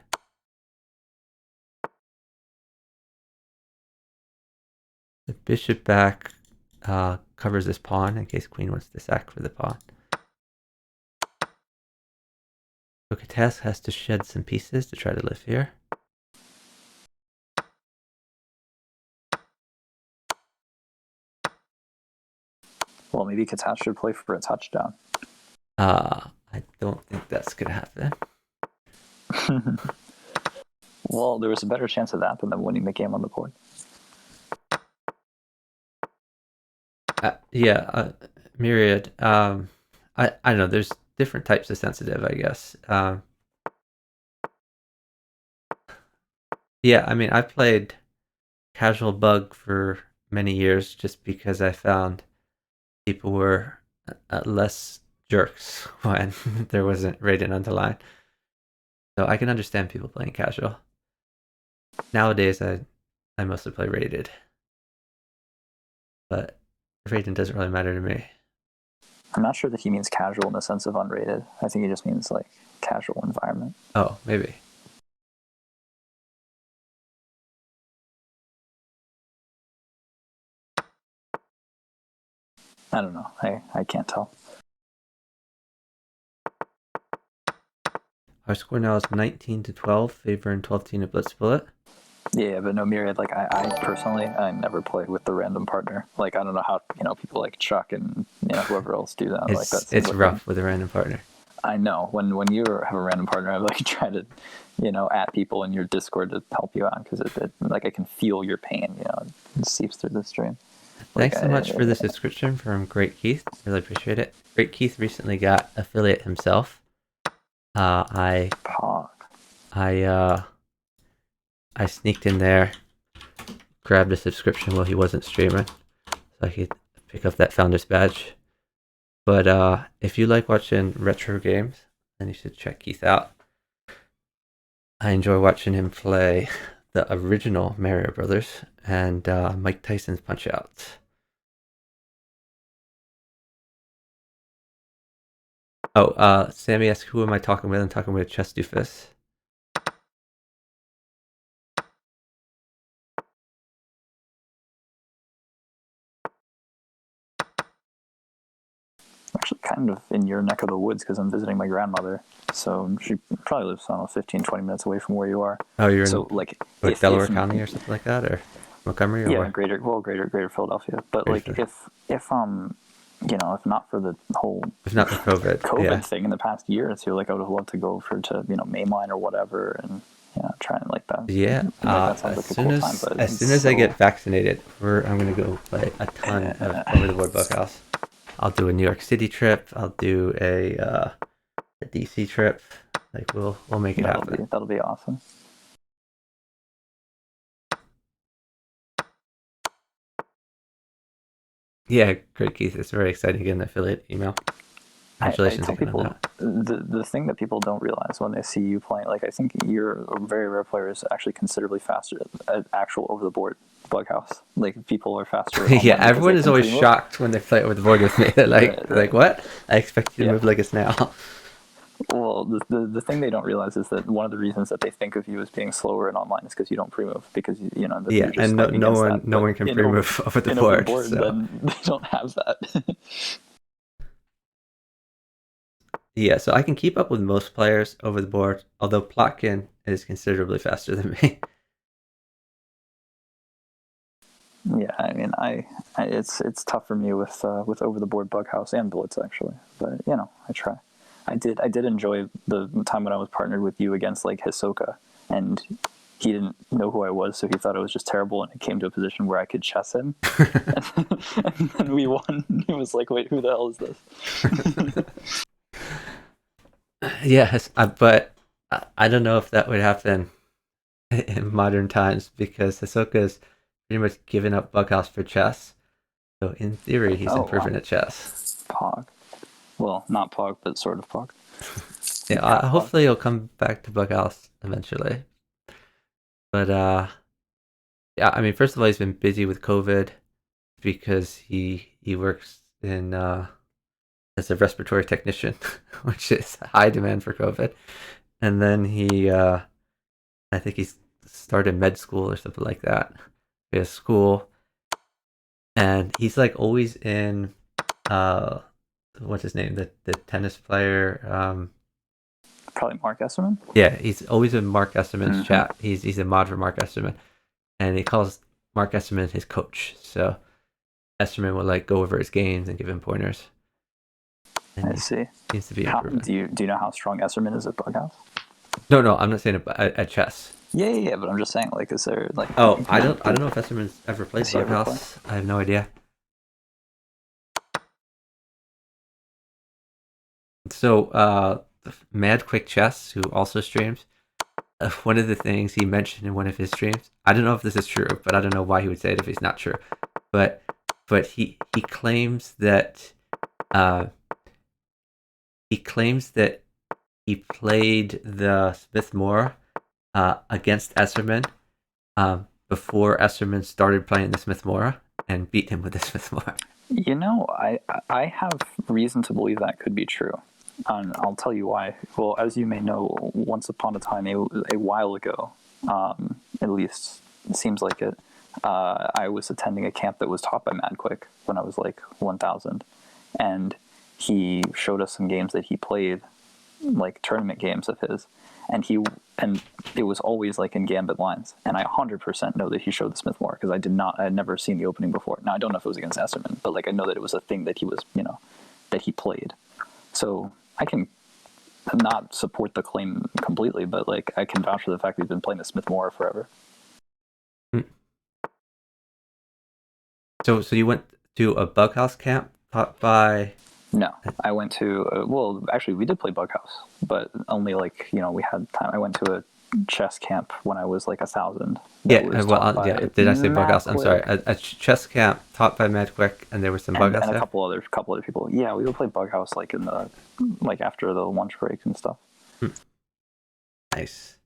The bishop back covers this pawn in case queen wants to sack for the pawn. So Katask has to shed some pieces to try to live here. Well, maybe Katask should play for a touchdown. I don't think that's going to happen. Well, there was a better chance of that than them winning the game on the board. Myriad. I don't know. There's different types of sensitive, I guess. Yeah, I mean, I played casual bug for many years just because I found people were less jerks when there wasn't rated on the line. So I can understand people playing casual. Nowadays, I mostly play rated. But rated doesn't really matter to me. I'm not sure that he means casual in the sense of unrated. I think he just means like casual environment. Oh, maybe. I don't know. I can't tell. Our score now is 19-12, favoring 12-team at Blitz Bullet. Yeah, but no, Myriad, like I personally, I never play with the random partner. Like, I don't know how, people like Chuck and, whoever else do that. It's rough with a random partner. I know. When you have a random partner, I like try to, at people in your Discord to help you out because it like I can feel your pain, it seeps through the stream. Thanks so much for the subscription from Great Keith. Really appreciate it. Great Keith recently got affiliate himself. I sneaked in there, grabbed a subscription while he wasn't streaming, so I could pick up that founder's badge. But if you like watching retro games, then you should check Keith out. I enjoy watching him play the original Mario Brothers and Mike Tyson's Punch-Outs. Oh, Sammy asked, who am I talking with? I'm talking with Chess Doofus. Actually kind of in your neck of the woods because I'm visiting my grandmother. So she probably lives, 15, 20 minutes away from where you are. Oh, you're in Delaware County or something like that, or Montgomery? Or yeah, greater Philadelphia. But if not for the whole not the COVID thing in the past year or two, like I would have loved to go to mainline or whatever and try and like that. Yeah, as soon as I get vaccinated, I'm gonna go play a ton of Over the Board Buhouse. I'll do a New York City trip. I'll do a DC trip. Like we'll make it happen. That'll be awesome. Yeah, great, Keith. It's very exciting to get an affiliate email. Congratulations I tell people, on that. The thing that people don't realize when they see you playing, like I think you're a very rare player is actually considerably faster at actual over the board Bughouse. Like people are faster. Yeah, everyone is always shocked when they play over the board with me. They're like, what? I expect you to move like a snail. Well, the thing they don't realize is that one of the reasons that they think of you as being slower in online is because you don't pre-move because yeah, and no one can pre-move over the board. So. Then they don't have that. Yeah, so I can keep up with most players over the board, although Plotkin is considerably faster than me. Yeah, I mean, it's tough for me with over the board Bughouse and Blitz actually, but I try. I did enjoy the time when I was partnered with you against like Hisoka, and he didn't know who I was, so he thought I was just terrible, and it came to a position where I could chess him, and then we won. He was like, "Wait, who the hell is this?" Yes, but I don't know if that would happen in modern times because Hisoka's pretty much given up Bughouse for chess. So in theory, he's Oh wow, improving at chess. Pog. Well, not Pog, but sort of Pog. Yeah, Half Pog. hopefully he'll come back to Bughouse eventually. But yeah, I mean, first of all, he's been busy with COVID because he works in as a respiratory technician, which is high demand for COVID. And then I think he started med school or something like that. He has school, and he's like always in uh, what's his name? The tennis player. Probably Mark Esserman. Yeah, he's always in Mark Esserman's Mm-hmm. chat. He's a mod for Mark Esserman, and he calls Mark Esserman his coach. So Esserman will like go over his games and give him pointers, and I he see. seems to be How improving. do you know how strong Esserman is at Bughouse? No, I'm not saying at chess. Yeah. But I'm just saying, like, is there like, Oh, I don't know if Esserman's ever played does he ever play? Bughouse. I have no idea. So Mad Quick Chess, who also streams, one of the things he mentioned in one of his streams, I don't know if this is true, but I don't know why he would say it if it's not true. But he claims that uh, he played the Smith Moore against Esserman before Esserman started playing the Smith Moore and beat him with the Smith Moore. You know, I have reason to believe that could be true. And I'll tell you why. Well, as you may know, once upon a time, a while ago, at least it seems like it, I was attending a camp that was taught by Madquick when I was like 1,000. And he showed us some games that he played, like tournament games of his. And it was always like in gambit lines. And I 100% know that he showed the Smith Moore because I had never seen the opening before. Now, I don't know if it was against Esserman, but like I know that it was a thing that he was, that he played. So I can not support the claim completely, but like I can vouch for the fact that he's been playing the Smith Moore forever. So you went to a Bughouse camp taught by. No, I went to well, actually, we did play Bughouse, but only like we had time. I went to a chess camp when I was like 1,000. That Yeah, was well, taught by did I say Matt Bughouse? I'm sorry. Quick A chess camp taught by Mad Quick, and there were some and Bughouse a there. couple other people. Yeah, we would play Bughouse like in the like after the lunch breaks and stuff. Nice.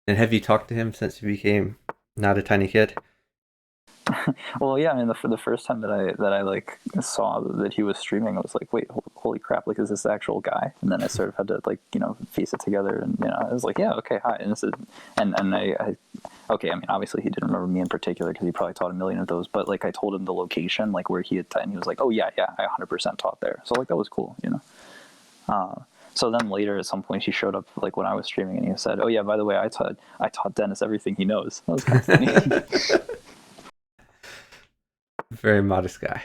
And have you talked to him since you became not a tiny kid? Well, yeah, I mean, the first time that I like saw that he was streaming, I was like, wait, holy crap! Like, is this the actual guy? And then I sort of had to like piece it together, and I was like, yeah, okay, hi. And this is and I okay, I mean, obviously he didn't remember me in particular because he probably taught a million of those, but like I told him the location, like where he had, and he was like, oh yeah, I 100% taught there. So like that was cool. So then later at some point he showed up like when I was streaming and he said, oh yeah, by the way, I taught Dennis everything he knows. That was kind of funny. Very modest guy.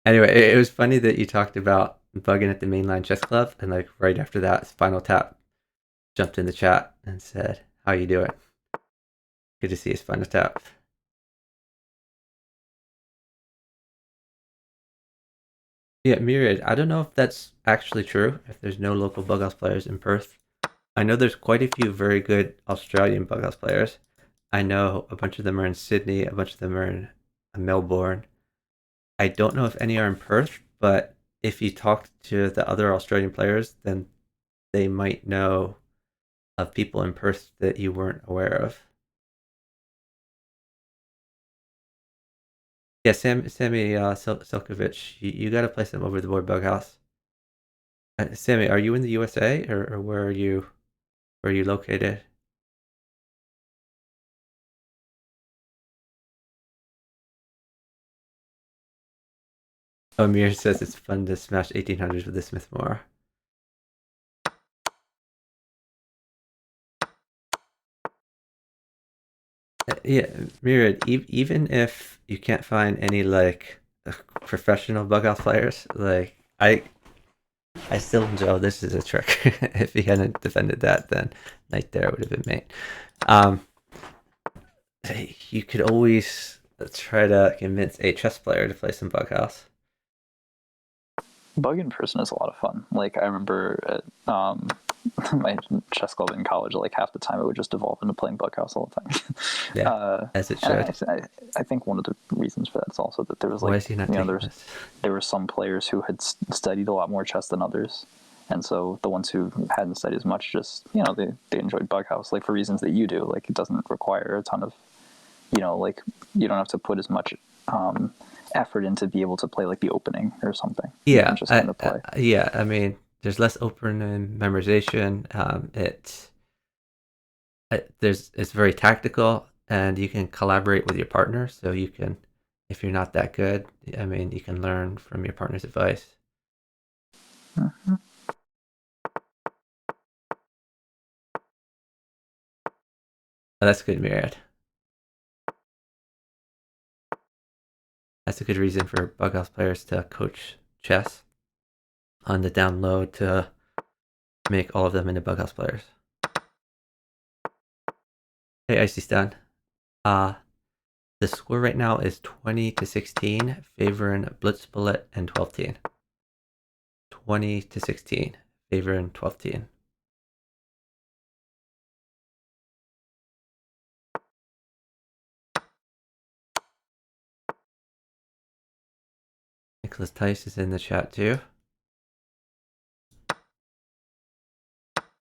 Anyway, it was funny that you talked about bugging at the mainline chess club, and like right after that, Spinal Tap jumped in the chat and said, "How you doing? Good to see you, Spinal Tap." Yeah, Myriad. I don't know if that's actually true. If there's no local Bughouse players in Perth, I know there's quite a few very good Australian Bughouse players. I know a bunch of them are in Sydney. A bunch of them are in Melbourne. I don't know if any are in Perth, but if you talk to the other Australian players, then they might know of people in Perth that you weren't aware of. Yeah, Sammy Silkovich, you got to play some over the board Bughouse. Sammy, are you in the USA or where are you? Where are you located? Oh, Mir says it's fun to smash 1800s with the Smithmore. Yeah, Myriad, even if you can't find any like professional Bughouse players, like I still know this is a trick. If he hadn't defended that, then Knight there would have been mate. Um, you could always Let's try to convince a chess player to play some Bughouse. Bug in person is a lot of fun. Like I remember at my chess club in college, like half the time it would just evolve into playing Buckhouse all the time. Yeah, as it And should. I think one of the reasons for that is also that there was Why like, is he not taking this? there were some players who had studied a lot more chess than others. And so the ones who hadn't studied as much just, they enjoyed Bughouse, like for reasons that you do. Like it doesn't require a ton of, like you don't have to put as much effort in to be able to play like the opening or something. You can Yeah, just kind of play. yeah. I mean, there's less open memorization. It's very tactical, and you can collaborate with your partner. So you can, if you're not that good, I mean, you can learn from your partner's advice. Mm-hmm. Oh, that's good, Myriad. That's a good reason for Bughouse players to coach chess on the download to make all of them into Bughouse players. Hey, Icy Stun. The score right now is 20-16, favoring Blitz Bullet and 12 teen. 20-16, favoring 12 teen. Nicholas Tice is in the chat too.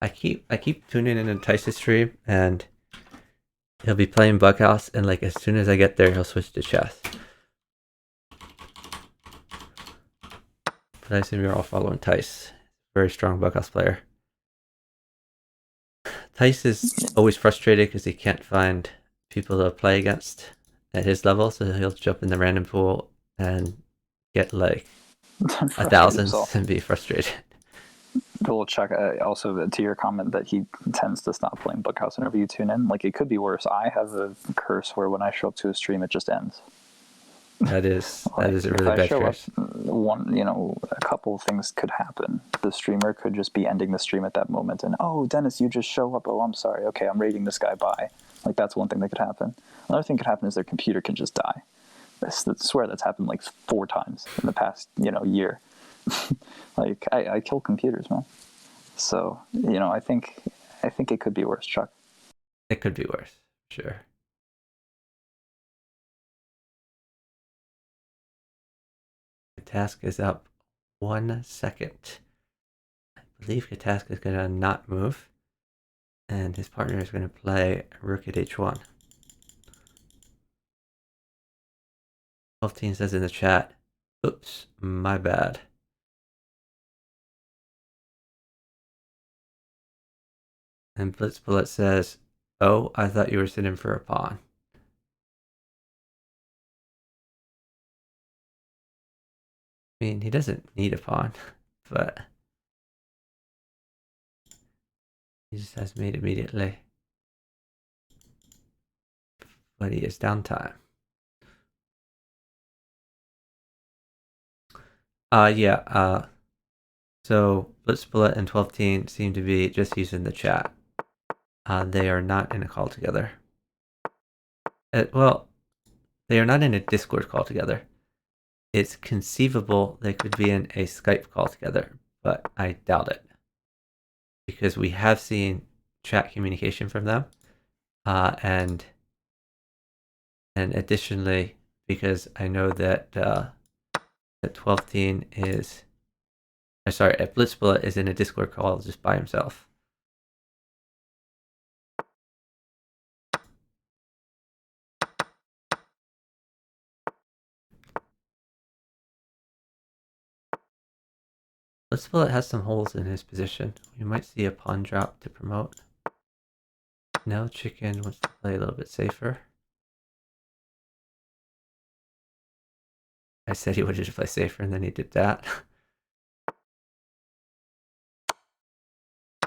I keep tuning in Tice's stream, and he'll be playing Bughouse, and like as soon as I get there, he'll switch to chess. But I assume you're all following Tice. Very strong Bughouse player. Tice is always frustrated because he can't find people to play against at his level, so he'll jump in the random pool and get like 1,000 and be frustrated. A little check. Also, to your comment that he tends to stop playing Bookhouse whenever you tune in, like it could be worse. I have a curse where when I show up to a stream, it just ends. That is a really bad curse. A couple of things could happen. The streamer could just be ending the stream at that moment, and oh, Dennis, you just show up. Oh, I'm sorry. Okay, I'm rating this guy. Bye. Like that's one thing that could happen. Another thing could happen is their computer can just die. I swear that's happened like 4 times in the past year. Like I kill computers, man. So I think it could be worse, Chuck. It could be worse, sure. Task is up 1 second. I believe Katask is going to not move, and his partner is going to play rook at h1. 12 says in the chat, oops, my bad. And Blitz Bullet says, oh, I thought you were sitting for a pawn. I mean, he doesn't need a pawn, but he just has mate immediately. But he is downtime. So Blitz Bullet and 12 seem to be just using the chat. They are not in a call together. Well, they are not in a Discord call together. It's conceivable they could be in a Skype call together, but I doubt it. Because we have seen chat communication from them. And additionally, because I know that that 12 is... Sorry, Blitzbullet is in a Discord call just by himself. Blitzbullet has some holes in his position. We might see a pawn drop to promote. No, Chicken wants to play a little bit safer. I said he wanted to play safer, and then he did that.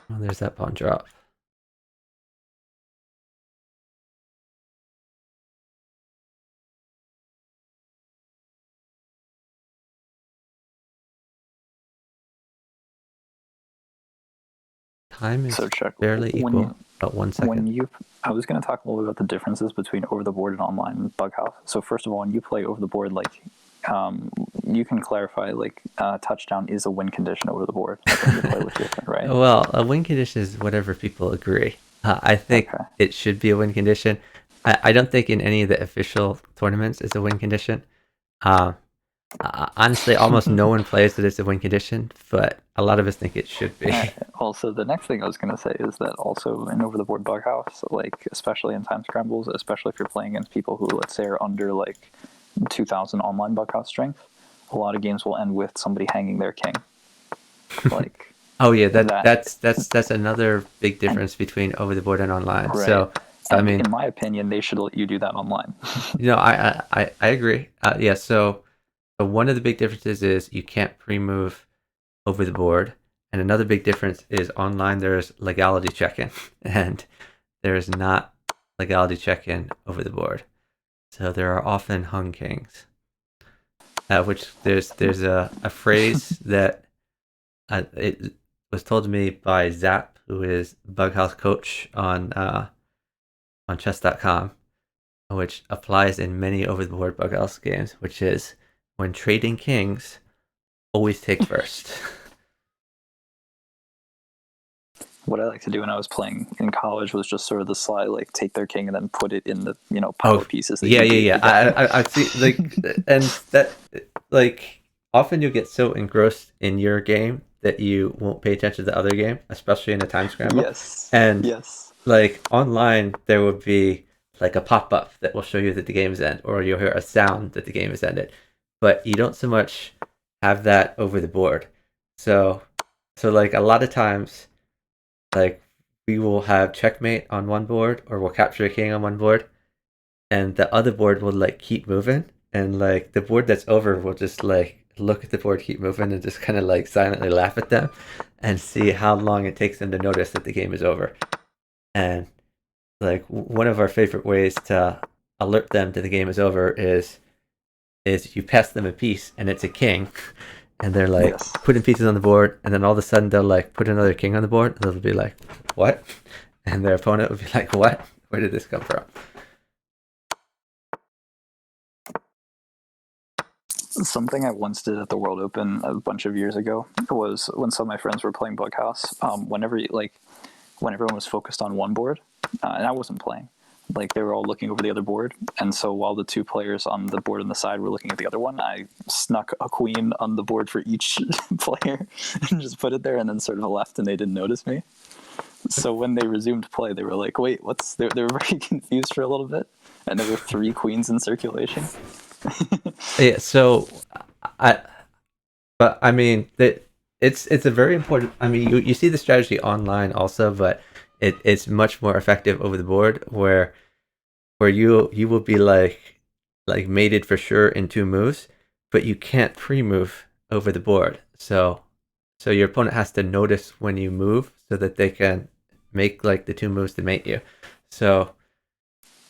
Well, there's that pawn drop. time is So check fairly equal, about 1 second. I was going to talk a little bit about the differences between over the board and online Bughouse. So first of all, when you play over the board, like you can clarify like touchdown is a win condition over the board, like, when you play with your friend, right? Well, a win condition is whatever people agree. I think Okay. it should be a win condition. I don't think in any of the official tournaments it's a win condition. Uh, Honestly, almost no one plays that it's a win condition, but a lot of us think it should be. Also, the next thing I was going to say is that also in over the board Bughouse, like especially in time scrambles, especially if you're playing against people who, let's say, are under like 2,000 online Bughouse strength, a lot of games will end with somebody hanging their king. Like, Oh yeah, that. that's another big difference between over the board and online. Right. So I And mean, in my opinion, they should let you do that online. I agree. Yeah, so one of the big differences is you can't pre-move over the board, and another big difference is online there's legality check-in, and there is not legality check-in over the board. So there are often hung kings, which there's a phrase that it was told to me by Zap, who is Bughouse coach on chess.com, which applies in many over the board Bughouse games, which is when trading kings, always take first. What I like to do when I was playing in college was just sort of the sly, like take their king and then put it in the pile of pieces. That Yeah. I see, like, and that, like, often you get so engrossed in your game that you won't pay attention to the other game, especially in a time scramble. Yes. And Yes. like online, there would be like a pop up that will show you that the game is ended, or you'll hear a sound that the game is ended. But you don't so much have that over the board. So like a lot of times, like we will have checkmate on one board, or we'll capture a king on one board, and the other board will like keep moving, and like the board that's over will just like look at the board keep moving and just kind of like silently laugh at them and see how long it takes them to notice that the game is over. And like one of our favorite ways to alert them to the game is over is you pass them a piece and it's a king, and they're like Yes. putting pieces on the board, and then all of a sudden they'll like put another king on the board, and they'll be like, what? And their opponent would be like, what? Where did this come from? Something I once did at the World Open a bunch of years ago was when some of my friends were playing Bughouse. When everyone was focused on one board, and I wasn't playing, like they were all looking over the other board, and so while the two players on the board on the side were looking at the other one, I snuck a queen on the board for each player and just put it there, and then sort of left, and they didn't notice me. So when they resumed play, they were like, "Wait, what's?" They were very confused for a little bit, and there were 3 queens in circulation. Yeah, so I but I mean that it's a very important. I mean, you see the strategy online also, but it's much more effective over the board, where you will be like mated for sure in 2 moves, but you can't pre-move over the board. So your opponent has to notice when you move so that they can make like the 2 moves to mate you. So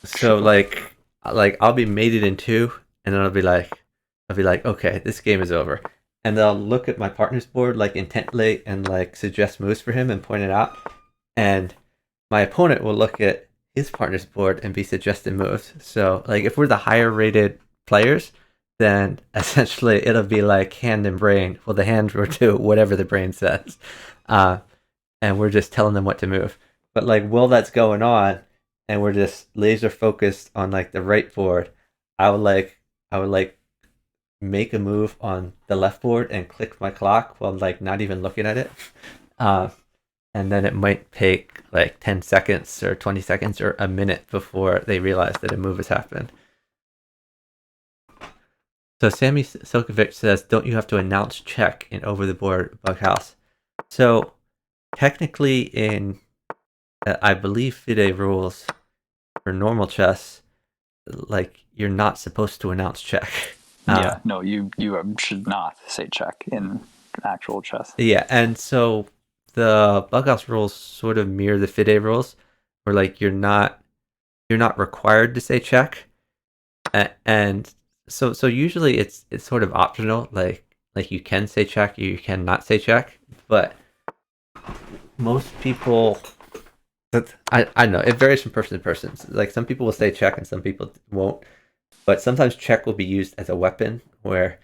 Sure. like I'll be mated in 2, and then I'll be like, okay, this game is over. And they'll look at my partner's board like intently and like suggest moves for him and point it out. And my opponent will look at his partner's board and be suggesting moves. So like if we're the higher rated players, then essentially it'll be like hand and brain. Well, the hand will do whatever the brain says. Uh, and we're just telling them what to move. But like while that's going on, and we're just laser focused on like the right board, I would like make a move on the left board and click my clock while like not even looking at it. Uh, and then it might take like 10 seconds or 20 seconds or a minute before they realize that a move has happened. So Sammy Silkovic says, don't you have to announce check in over the board Bughouse? So technically in, I believe FIDE rules for normal chess, like you're not supposed to announce check. Yeah, no, you should not say check in actual chess. Yeah, and so the Bughouse rules sort of mirror the FIDE rules, where like you're not required to say check, and so usually it's sort of optional. Like you can say check, you can not say check, but most people, I don't know, it varies from person to person. Like some people will say check and some people won't. But sometimes check will be used as a weapon where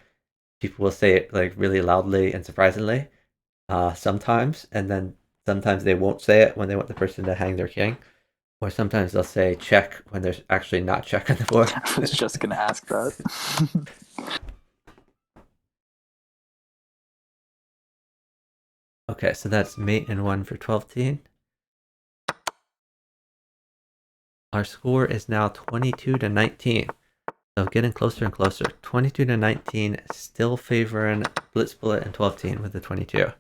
people will say it like really loudly and surprisingly. Sometimes, and then sometimes they won't say it when they want the person to hang their king. Or sometimes they'll say check when there's actually not check on the board. I was just gonna ask that. Okay, so that's mate and one for 12-teen. Our score is now 22-19. So getting closer and closer. 22-19, still favoring Blitz Bullet and 12-teen with the 22.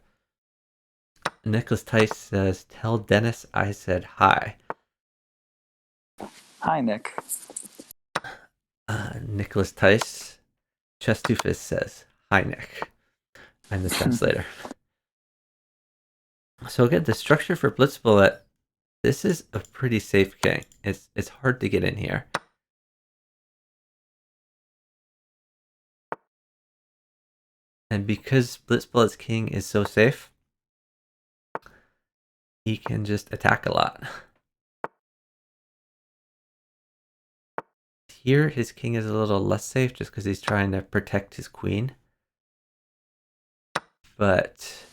Nicholas Tice says, tell Dennis I said hi. Hi, Nick. Nicholas Tice, Chestufus says, hi, Nick. I'm the translator. So again, the structure for Blitz Bullet, this is a pretty safe king. It's hard to get in here. And because Blitz Bullet's king is so safe, he can just attack a lot. Here, his king is a little less safe just because he's trying to protect his queen. But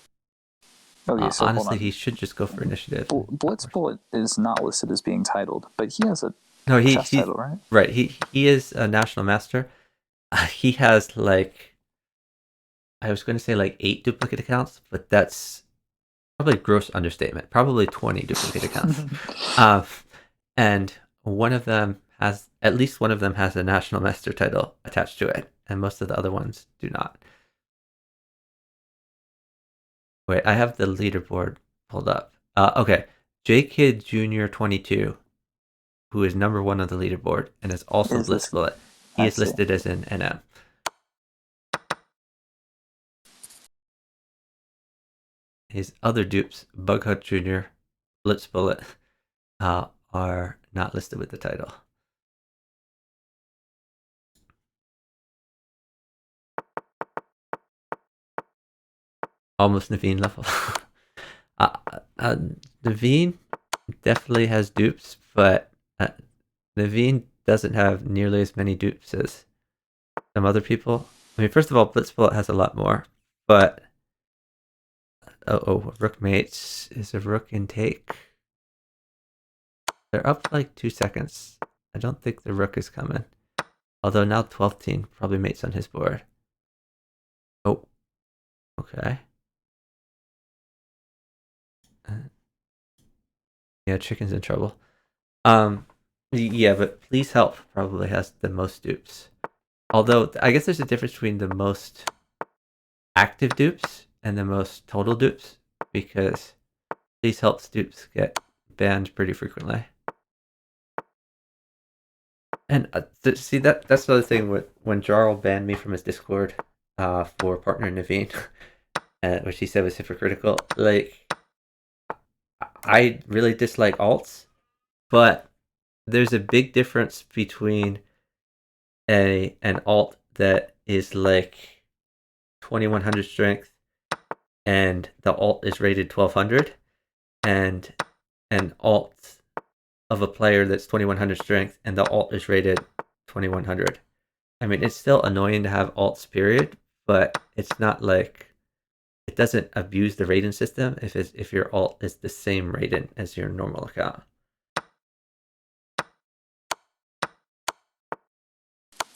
Okay, so honestly, he should just go for initiative. Blitz Bullet is not listed as being titled, but he has a chess title, right? Right, he is a national master. He has like, I was going to say like 8 duplicate accounts, but that's probably a gross understatement. Probably 20 duplicate accounts. And one of them has, at least one of them has a national master title attached to it, and most of the other ones do not. Wait, I have the leaderboard pulled up. Okay, J Kid Jr. 22, who is number 1 on the leaderboard and is also Blitz Bullet. He is listed as an NM. His other dupes, Bughunt Jr., Blitz Bullet, are not listed with the title. Almost Naveen level. Naveen definitely has dupes, but Naveen doesn't have nearly as many dupes as some other people. I mean, first of all, Blitz Bullet has a lot more, but rook mates is a rook in take. They're up like 2 seconds. I don't think the rook is coming. Although now 12-teen probably mates on his board. Oh, okay. Yeah, chicken's in trouble. Yeah, but please help probably has the most dupes. Although I guess there's a difference between the most active dupes and the most total dupes, because please help dupes get banned pretty frequently. And see that's the other thing with when Jarl banned me from his Discord for partner Naveen, which he said was hypocritical. Like, I really dislike alts, but there's a big difference between an alt that is like 2100 strength and the alt is rated 1200, and an alt of a player that's 2100 strength and the alt is rated 2100. I mean, it's still annoying to have alts, period, but it's not like, it doesn't abuse the rating system if your alt is the same rating as your normal account.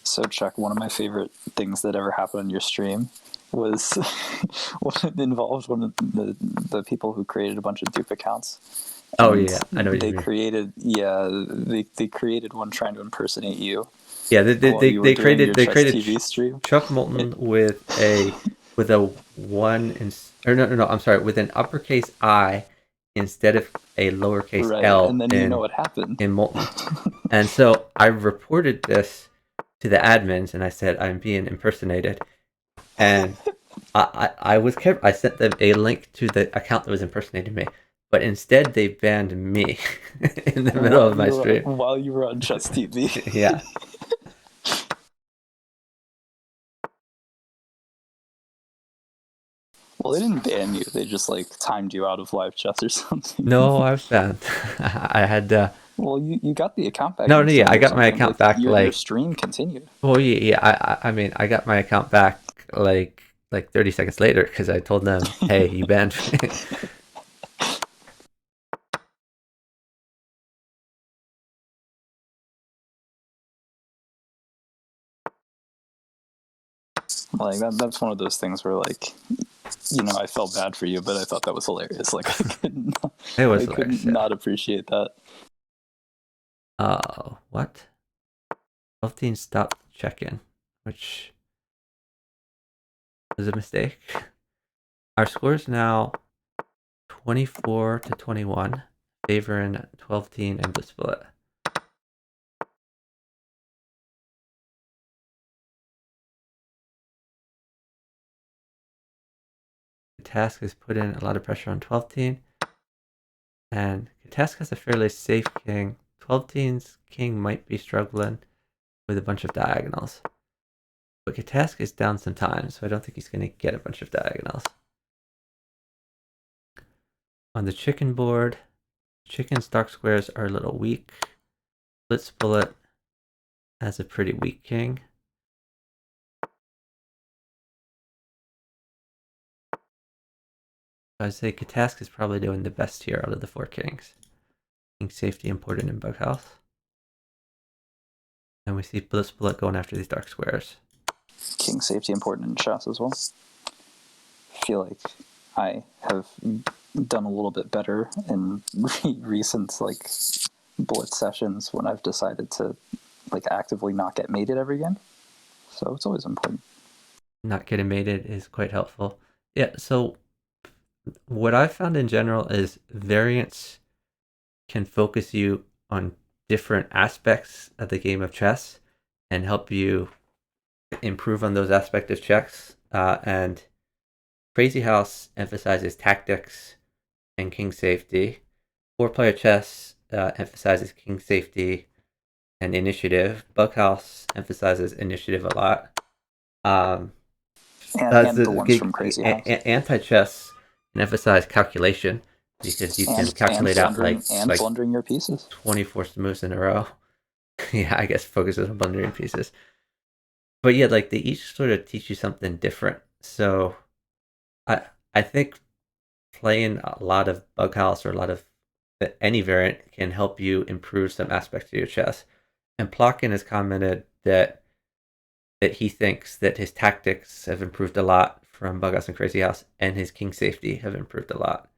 So, Chuck, one of my favorite things that ever happened on your stream was what involved one of the people who created a bunch of dupe accounts. Oh yeah, I know what you mean. They created one trying to impersonate you. Yeah, they created TV stream. Chuck Moulton with a one no, I'm sorry, with an uppercase I instead of a lowercase L. And then you know what happened in Moulton. And so I reported this to the admins and I said I'm being impersonated, and I was careful. I sent them a link to the account that was impersonating me, but instead they banned me in the middle of my stream while you were on Chess TV. Yeah. Well, they didn't ban you. They just like timed you out of live chess or something. No, I was banned. I had Well, you got the account back no, no, yeah, I instantly or got my something. account Like back your like, stream continued. well, yeah, yeah. I mean, I got my account back like 30 seconds later because I told them, hey, you banned me. Like that's one of those things where like I felt bad for you, but I thought that was hilarious. Like It was I could hilarious. Yeah. not appreciate that. What? 12 stopped check-in, which was a mistake. Our score is now 24-21, favoring 12 and the split. The task has put in a lot of pressure on 12 and Task has a fairly safe king. 12's king might be struggling with a bunch of diagonals. But Katask is down some time, so I don't think he's going to get a bunch of diagonals. On the chicken board, chicken's dark squares are a little weak. Blitz Bullet has a pretty weak king. I'd say Katask is probably doing the best here out of the 4 kings. King safety important in Bughouse. And we see Blitz Bullet going after these dark squares. King safety important in chess as well. I feel like I have done a little bit better in recent like blitz sessions when I've decided to like actively not get mated every game. So it's always important. Not getting mated is quite helpful. Yeah, so what I've found in general is variance can focus you on different aspects of the game of chess and help you improve on those aspects of chess. And Crazy House emphasizes tactics and king safety. 4-player chess emphasizes king safety and initiative. Bughouse emphasizes initiative a lot. And the ones from Crazy House. Anti-chess can emphasize calculation because you can calculate out like blundering your pieces. 24 moves in a row. Yeah, I guess focuses on blundering pieces. But yeah, like they each sort of teach you something different. So I think playing a lot of Bughouse or a lot of any variant can help you improve some aspects of your chess. And Plotkin has commented that he thinks that his tactics have improved a lot from Bughouse and Crazy House, and his king safety have improved a lot.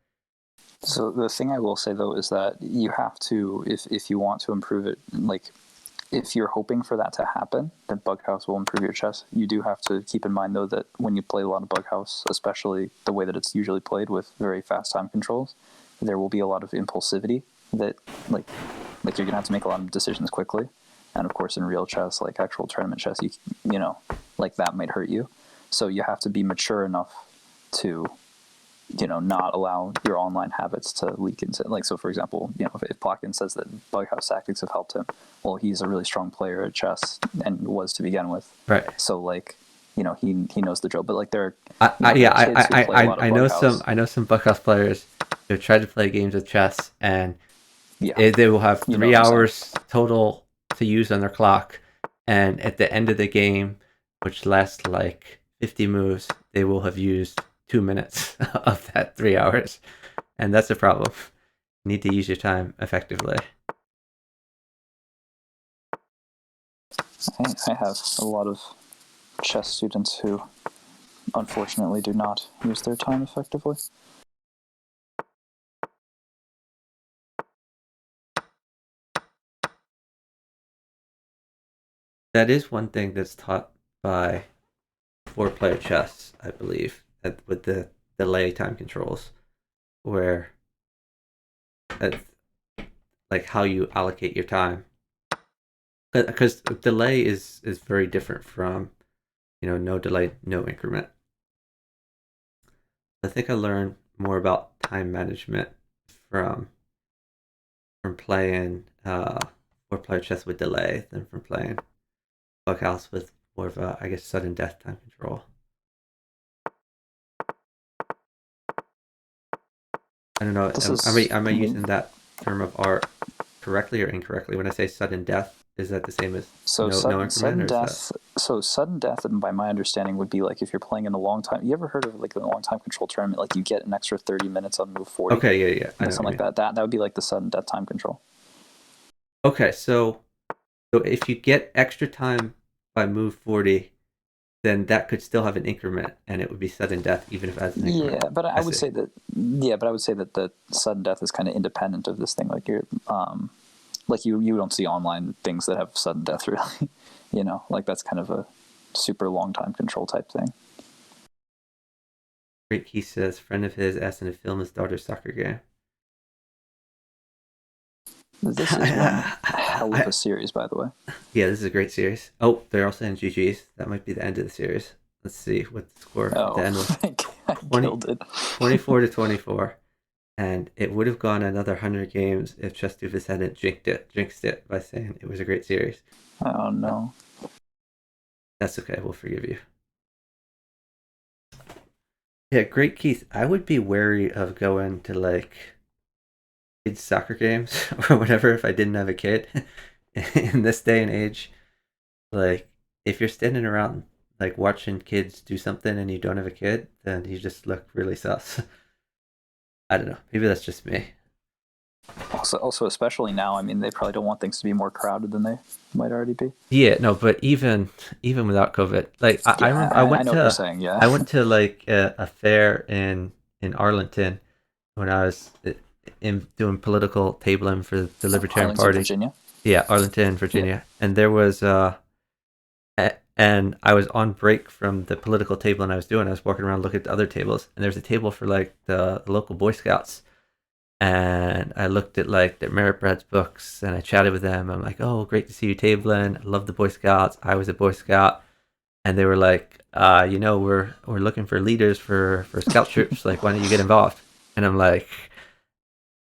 So the thing I will say though is that you have to, if you want to improve it, like if you're hoping for that to happen, then Bughouse will improve your chess. You do have to keep in mind though that when you play a lot of Bughouse, especially the way that it's usually played with very fast time controls, there will be a lot of impulsivity that like you're gonna have to make a lot of decisions quickly. And of course, in real chess, like actual tournament chess, you know, like that might hurt you. So you have to be mature enough to, not allow your online habits to leak into, like, so for example, if Plotkin says that Bughouse tactics have helped him, well, he's a really strong player at chess and was to begin with. Right. So like, he knows the drill. But like I know some Bughouse players who try to play games of chess and they will have 3 hours total to use on their clock, and at the end of the game, which lasts like 50 moves, they will have used 2 minutes of that 3 hours, and that's a problem. You need to use your time effectively. I have a lot of chess students who unfortunately do not use their time effectively. That is one thing that's taught by 4-player chess, I believe, with the delay time controls, where like how you allocate your time, because delay is very different from no delay, no increment. I think I learned more about time management from playing 4-player chess with delay than from playing Bughouse with more of a, I guess, sudden death time control. I don't know. This Am I is using that term of art correctly or incorrectly? When I say sudden death, is that the same as so no increment, sudden or is that death. So sudden death, and by my understanding, would be like if you're playing in a long time. You ever heard of like a long time control tournament? Like you get an extra 30 minutes on move 40, okay? Yeah, yeah, I know what something you like mean. that. That would be like the sudden death time control. Okay, so if you get extra time by move 40, then that could still have an increment, and it would be sudden death even if it has an increment. Yeah, but I I would see. say that yeah, but I would say that the sudden death is kind of independent of this thing. Like you don't see online things that have sudden death really. Like that's kind of a super long time control type thing. Great Key says friend of his asked him to film his daughter's soccer game. This is one hell of a series, by the way. Yeah, this is a great series. Oh, they're all saying GG's. That might be the end of the series. Let's see what the score at the Oh, end was. I 20, killed it. 24 to 24. And it would have gone another 100 games if Chestufus hadn't jinxed it by saying it was a great series. Oh no. That's okay. We'll forgive you. Yeah, great Keith. I would be wary of going to like kids soccer games or whatever if I didn't have a kid. In this day and age, like if you're standing around like watching kids do something and you don't have a kid, then you just look really sus. I don't know. Maybe that's just me. Also, especially now, I mean, they probably don't want things to be more crowded than they might already be. Yeah, no, but even without COVID, like I Yeah, remember I know what you're saying. Yeah. I went to like a fair in Arlington when I was in doing political tabling for the Libertarian Arlington, Party. Virginia. Yeah, Arlington, Yeah. Virginia, and there was and I was on break from the political table and I was doing. I was walking around looking at the other tables, and there's a table for like the local Boy Scouts, and I looked at like their merit badge books and I chatted with them. I'm like, oh, great to see you tabling. I love the Boy Scouts. I was a Boy Scout, and they were like, we're looking for leaders for Scout troops. Like, why don't you get involved? And I'm like,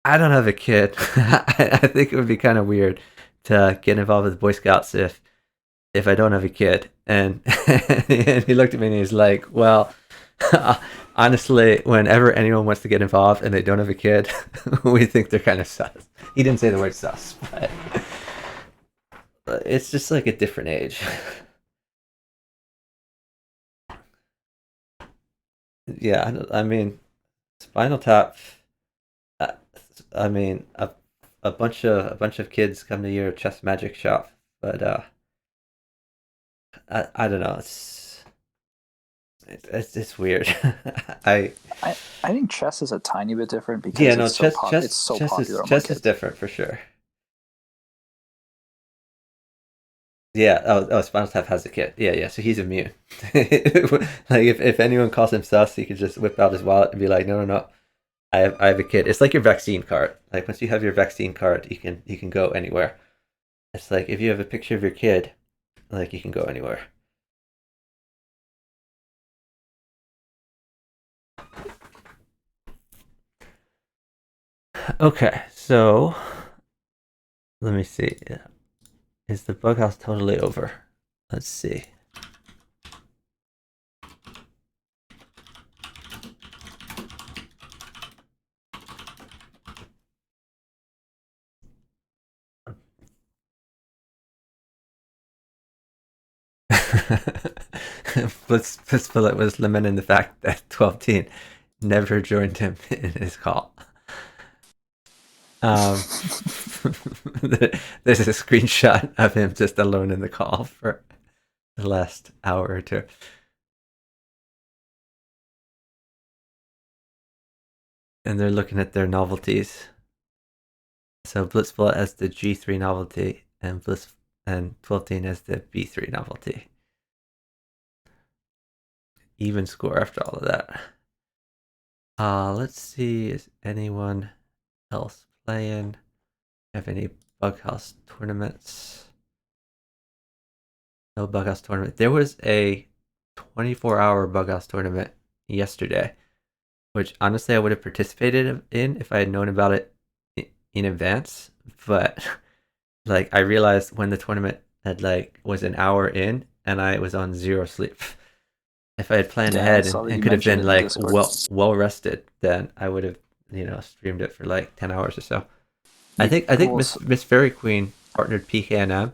I don't have a kid. I think it would be kind of weird to get involved with the Boy Scouts if I don't have a kid. And, and he looked at me and he's like, well, honestly, whenever anyone wants to get involved and they don't have a kid, we think they're kind of sus. He didn't say the word sus, but it's just like a different age. Yeah, I mean, Spinal Tap. uh, I mean, a bunch of kids come to your chess magic shop, but I don't know. It's weird. I I think chess is a tiny bit different Yeah, because no, it's so popular among chess is kids. different for sure. Yeah. Oh, Spinal Tap has a kid. Yeah, yeah. So he's immune. Like if anyone calls him sus, he could just whip out his wallet and be like, no, no, no. I have a kid. It's like your vaccine card. Like once you have your vaccine card, you can go anywhere. It's like if you have a picture of your kid, like you can go anywhere. Okay, so let me see. Is the bug house totally over? Let's see. Blitzpillet was lamenting the fact that 12 never joined him in his call. Um, there's a screenshot of him just alone in the call for the last hour or two. And they're looking at their novelties. So Blitzbullet as the G3 novelty and 12 as the B3 novelty. Even score after all of that. Let's see, is anyone else playing? Have any Bughouse tournaments? No Bughouse tournament. There was a 24-hour Bughouse tournament yesterday, which honestly I would have participated in if I had known about it in advance. But like I realized when the tournament had like was an hour in and I was on zero sleep. If I had planned Yeah, I ahead saw that and you could have mentioned been it in like Discord. well rested, then I would have streamed it for like 10 hours or so. I You think well, Miss Fairy Queen partnered PKNM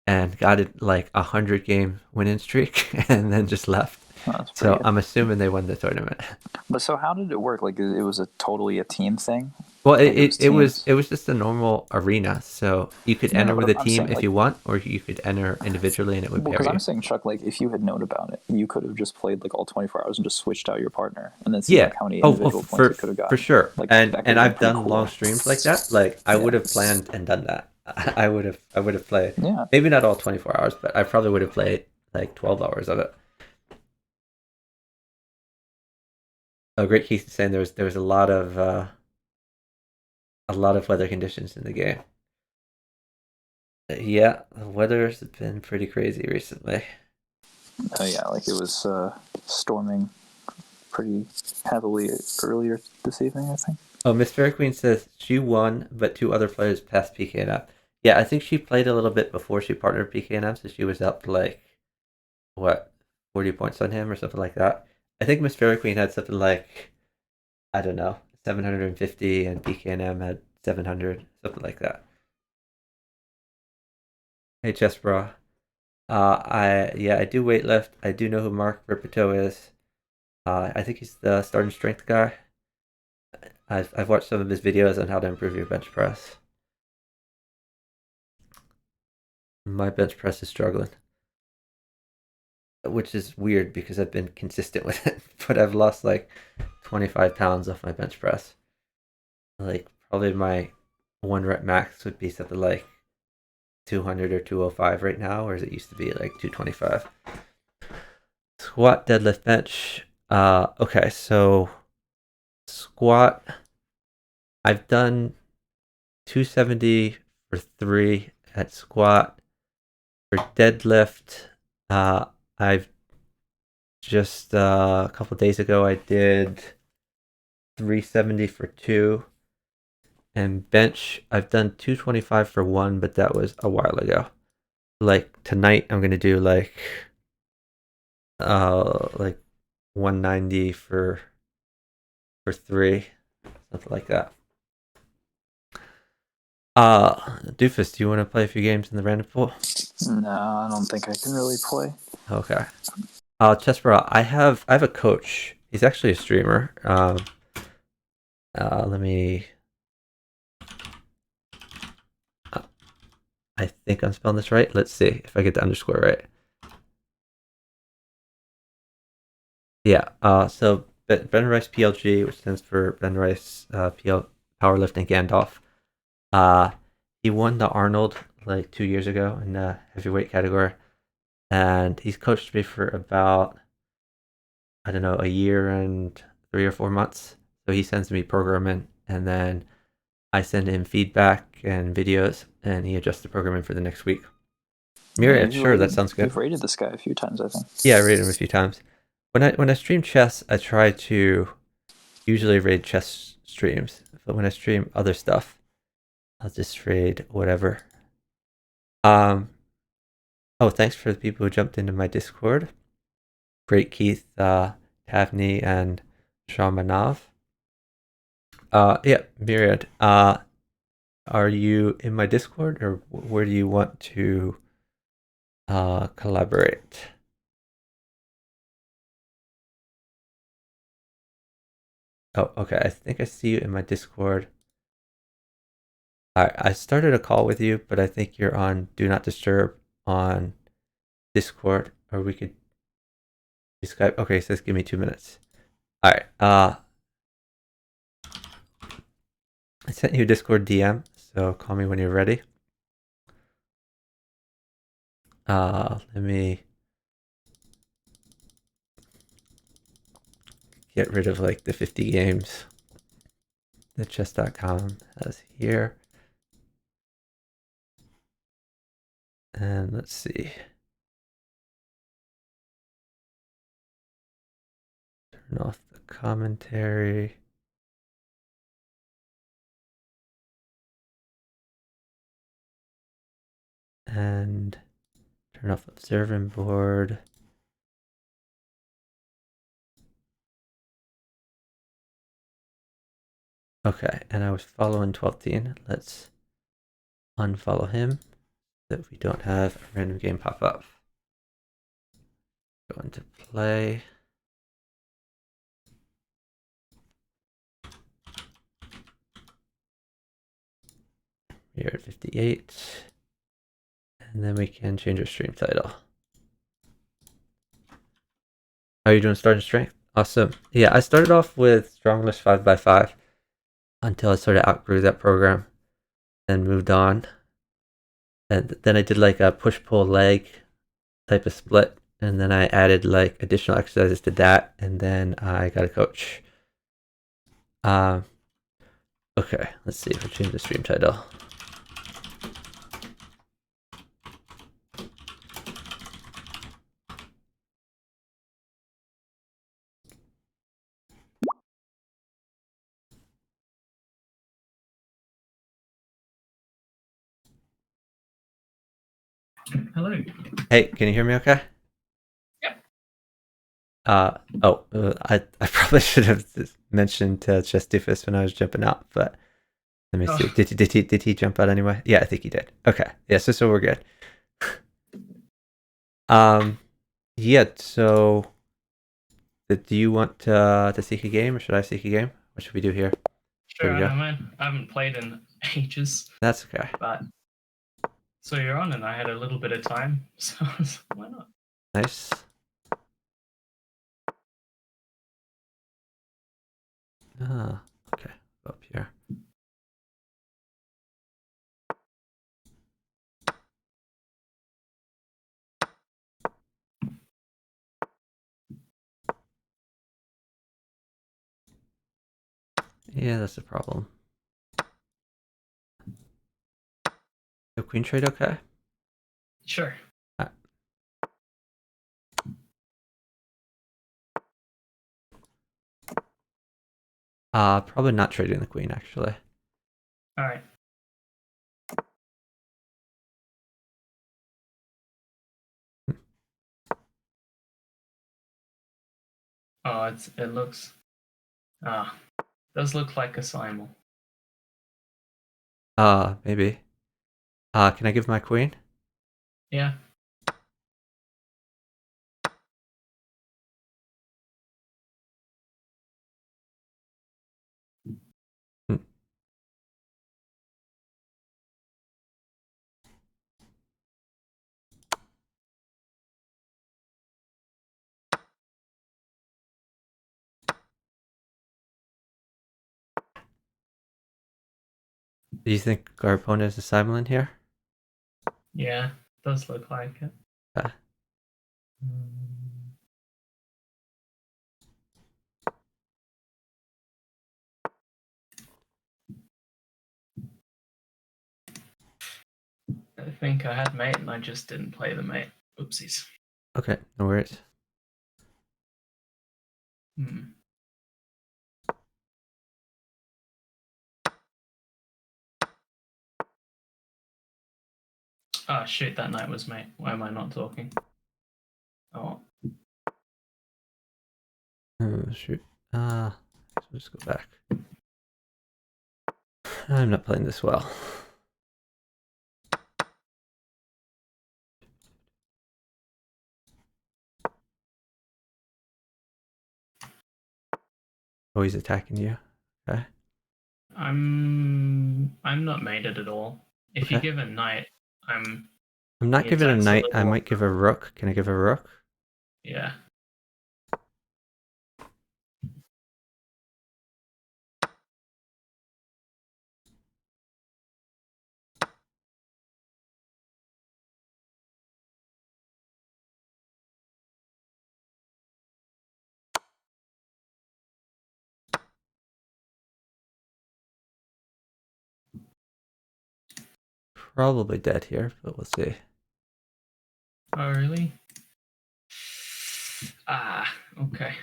and got it like 100 game winning streak and then just left. that's pretty So good. I'm assuming they won the tournament. But so how did it work? Like it was a totally a team thing. Well, Like it was teams. it was just a normal arena, so you could No, no, enter but with a I'm team saying if like, you want, or you could enter individually and it would well, pair because I'm you. saying Chuck, like if you had known about it, you could have just played like all 24 hours and just switched out your partner and then seen Yeah. like how many Oh, individual points you could have for gotten. sure. Like that could And have been I've pretty done long cool. streams like that. Like I would Yeah, have planned and done that. I would have played yeah. maybe not all 24 hours, but I probably would have played like 12 hours of it. Oh, Great Keith is saying there was a lot of weather conditions in the game. Yeah, the weather's been pretty crazy recently. Oh yeah, like it was storming pretty heavily earlier this evening, I think. Oh, Miss Fairy Queen says she won, but two other players passed PKNF. Yeah, I think she played a little bit before she partnered PKNF, so she was up like what 40 points on him or something like that. I think Miss Fairy Queen had something like I don't know 750, and PKNM had 700, something like that. Hey, Chess Bra. I do weightlift. I do know who Mark Ripito is. I think he's the starting strength guy. I've watched some of his videos on how to improve your bench press. My bench press is struggling, which is weird because I've been consistent with it, but I've lost like 25 pounds off my bench press. Like probably my one rep max would be something like 200 or 205 right now, whereas it used to be like 225. Squat, deadlift, bench. Okay, so squat. I've done 270 for 3 at squat. For deadlift, I've just a couple days ago I did 370 for 2. And bench, I've done 225 for 1, but that was a while ago. Like tonight I'm gonna do like 190 for 3, something like that. Doofus, do you want to play a few games in the random pool? No, I don't think I can really play. Okay. Chessbro, I have a coach. He's actually a streamer. Let me. I think I'm spelling this right. Let's see if I get the underscore right. Yeah. So Ben Rice PLG, which stands for Ben Rice PL Powerlifting Gandalf. Uh, he won the Arnold like 2 years ago in the heavyweight category, and he's coached me for about I don't know a year and 3 or 4 months. So he sends me programming, and then I send him feedback and videos, and he adjusts the programming for the next week. Yeah, Myriad, sure, that sounds good. You've rated this guy a few times, I think. Yeah, I rated him a few times. When I stream chess, I try to usually raid chess streams, but when I stream other stuff, I'll just raid whatever. Um. Oh, thanks for the people who jumped into my Discord. Great Keith, Tavney, and Shamanav. Yeah, Myriad. Are you in my Discord, or where do you want to collaborate? Oh, okay. I think I see you in my Discord. I started a call with you, but I think you're on Do Not Disturb on Discord, or we could do Skype. Okay, it says give me 2 minutes. All right. I sent you a Discord DM, so call me when you're ready. Let me get rid of like the 50 games that chess.com has here. And let's see. Turn off the commentary. And turn off observing board. Okay, and I was following 12teen. Let's unfollow him so that we don't have a random game pop up. Go into play. myriad58. And then we can change our stream title. How are you doing starting strength? Awesome. Yeah, I started off with Strongless 5x5 until I sort of outgrew that program, then moved on. And then I did like a push-pull leg type of split, and then I added like additional exercises to that, and then I got a coach. Okay, let's see if I change the stream title. Hello. Hey, can you hear me okay? Yep. I probably should have mentioned Chess Doofus when I was jumping out, but let me see. Did he jump out anyway? Yeah, I think he did. Okay. Yeah, so we're good. Yeah, so do you want to seek a game, or should I seek a game? What should we do here? Sure, I don't mind. I haven't played in ages. That's okay. But so you're on, and I had a little bit of time, so why not? Nice. Okay. Go up here. Yeah, that's a problem. So queen trade okay? Sure. Probably not trading the queen, actually. All right. Oh, it looks does look like a simul. Maybe. Can I give my queen? Yeah. Hmm. Do you think our opponent is a Simon here? Yeah, does look like it. Okay. I think I had mate, and I just didn't play the mate. Oopsies. Okay, no worries. Hmm. Oh shoot, that knight was mate. Why am I not talking? Oh. Oh, shoot. So just go back. I'm not playing this well. Oh, he's attacking you. Okay. I'm not mated at all. If you Okay. give a knight, I'm not he giving a attacks knight. I little. might give a rook. Can I give a rook? Yeah. Probably dead here, but we'll see. Oh really? Ah, okay.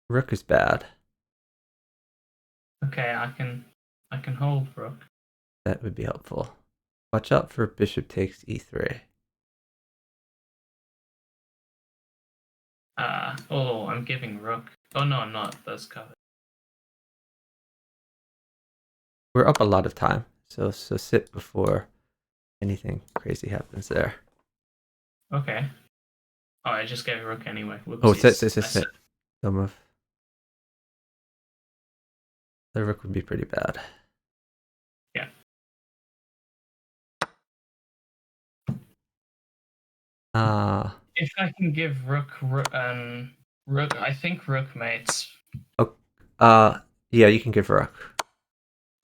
Rook is bad. Okay, I can hold rook. That would be helpful. Watch out for bishop takes e3. Oh, I'm giving rook. Oh no, I'm not. That's covered. We're up a lot of time, so sit before anything crazy happens there. Okay. Oh, I just gave rook anyway. Oh, Whoopsies. sit. Don't move. The rook would be pretty bad. Yeah. If I can give rook, I think rook mates. Yeah, you can give rook.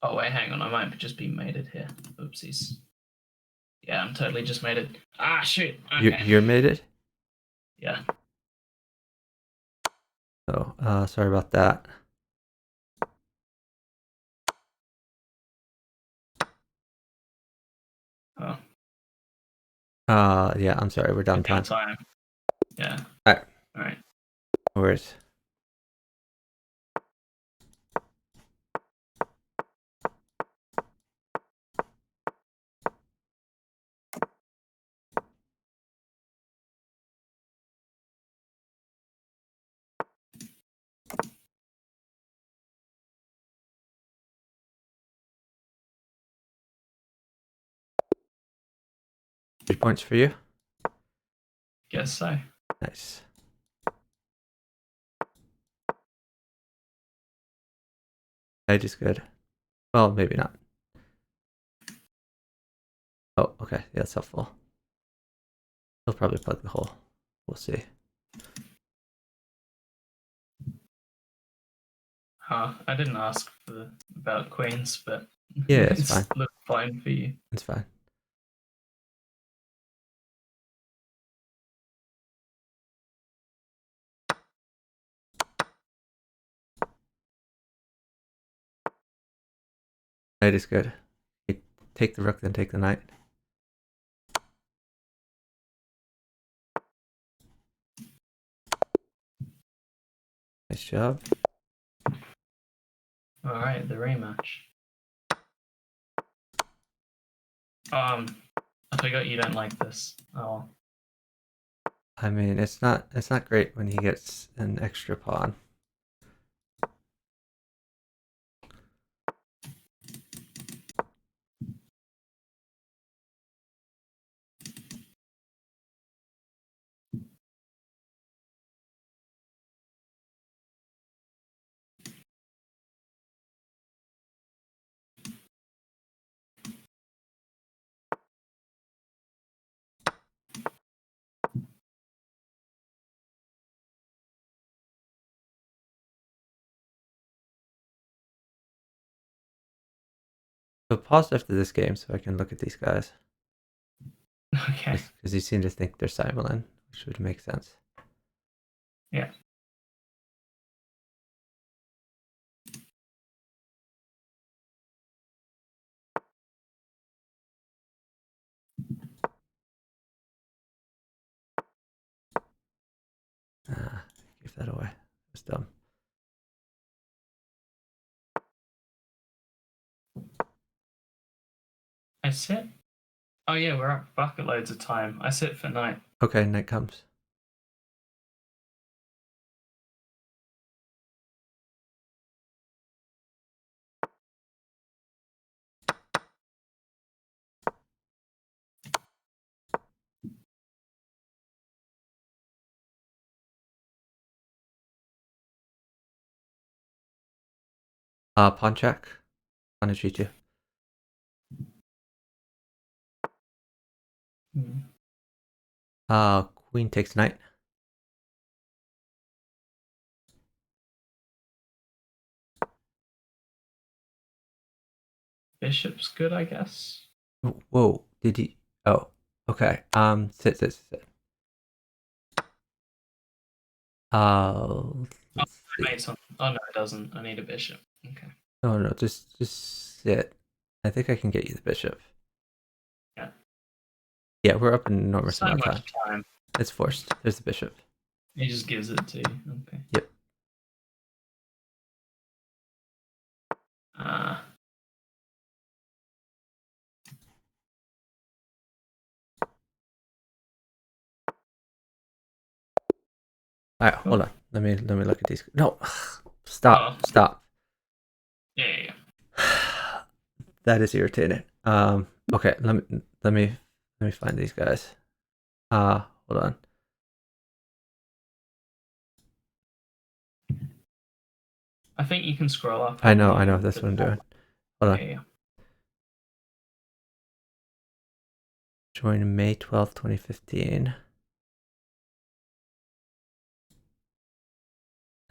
Oh wait, hang on. I might just be mated here. Oopsies. Yeah, I'm totally just mated. Ah, shoot. Okay. You're mated? Yeah. Oh, sorry about that. Oh. Yeah, I'm sorry. We're down time. Yeah. All right. All right. No worries. Three points for you. Guess so. Nice. Knight is good. Well, maybe not. Oh, okay. Yeah, that's helpful. He'll probably plug the hole. We'll see. I didn't ask about queens, but Yeah, it's fine. Looked fine for you. It's fine. Knight is good. You take the rook, then take the knight. Nice job. All right, the rematch. I forgot you don't like this. Oh. I mean, it's not great when he gets an extra pawn. So pause after this game so I can look at these guys. Okay. Because you seem to think they're Simon, which would make sense. Yeah. Give that away. It's dumb. I sit. Oh yeah, we're up bucket loads of time. I sit for knight. Okay, knight comes. Pawn check. On a g2. Queen takes knight. Bishop's good, I guess. Whoa, did he? Oh, okay. Sit. Let's see. Mate, oh no, it doesn't. I need a bishop. Okay. No, just sit. I think I can get you the bishop. Yeah. Yeah, we're up an enormous So amount of much time. It's forced. There's the bishop. He just gives it to you. Okay. Yep. right, hold on. Let me look at these. No, stop, Oh. stop. Yeah. That is irritating. Okay, let me find these guys. Hold on. I think you can scroll up. I know. That's what I'm doing. Hold on. Yeah. Joined May 12th, 2015.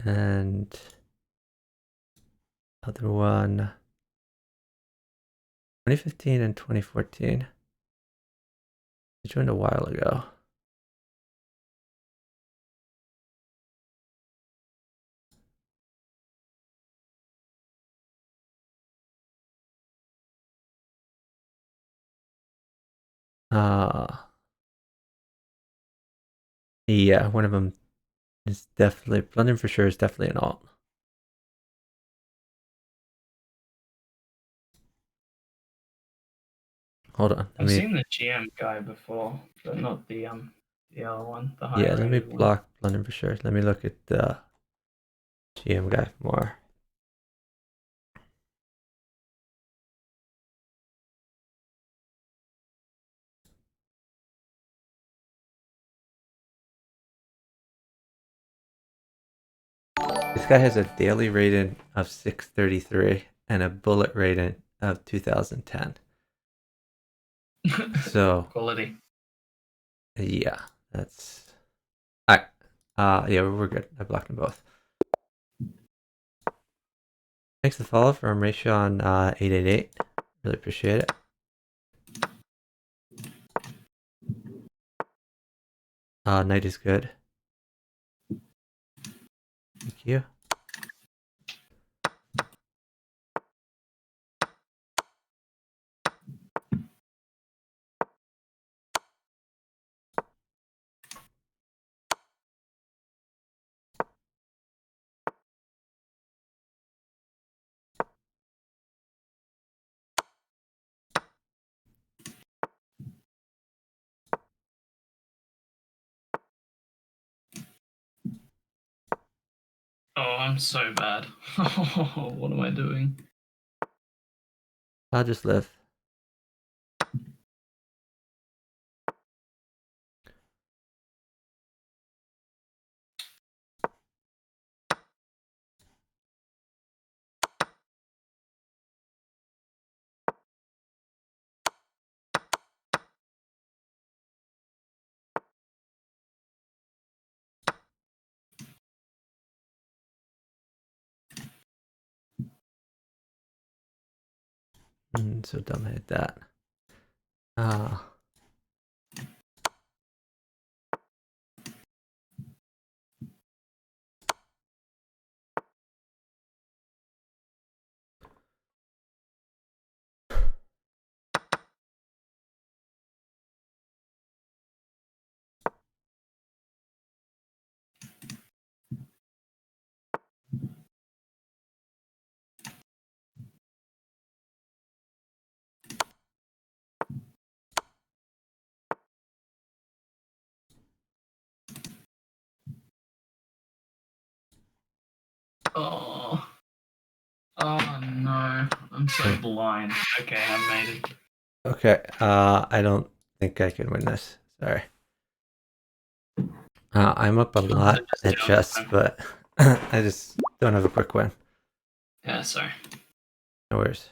And other one 2015 and 2014. I joined a while ago. Yeah, one of them is definitely London for sure is definitely an alt. Hold on. I've seen the GM guy before, but not the other one, the higher Yeah, let me rated one. block London for sure. Let me look at the GM guy more. This guy has a daily rating of 633 and a bullet rating of 2010. So quality. yeah, that's alright. Yeah, we're good. I blocked them both. Thanks for the follow from Rayshon 888. Really appreciate it. Night is good. Thank you. Oh, I'm so bad. What am I doing? I'll just live. So dumb I hit that. Oh. Oh no. I'm so blind. Okay, I made it. Okay, I don't think I can win this. Sorry. I'm up a lot at chess, but I just don't have a quick win. Yeah, sorry. No worries.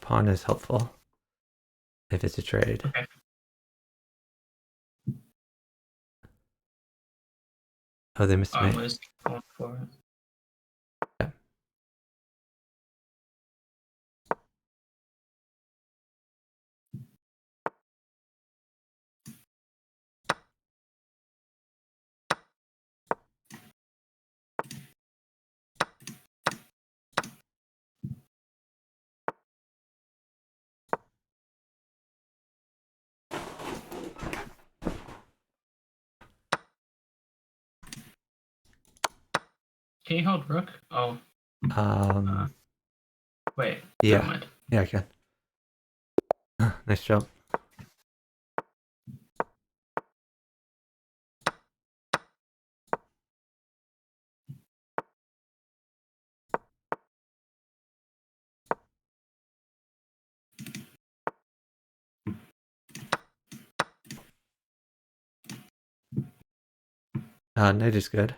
Pawn is helpful if it's a trade. Okay. Oh, they missed I me. was going for it. Yeah. Can you hold rook? Oh. Um. Wait. Never Yeah. mind. Yeah, I can. Nice jump. Knight is good.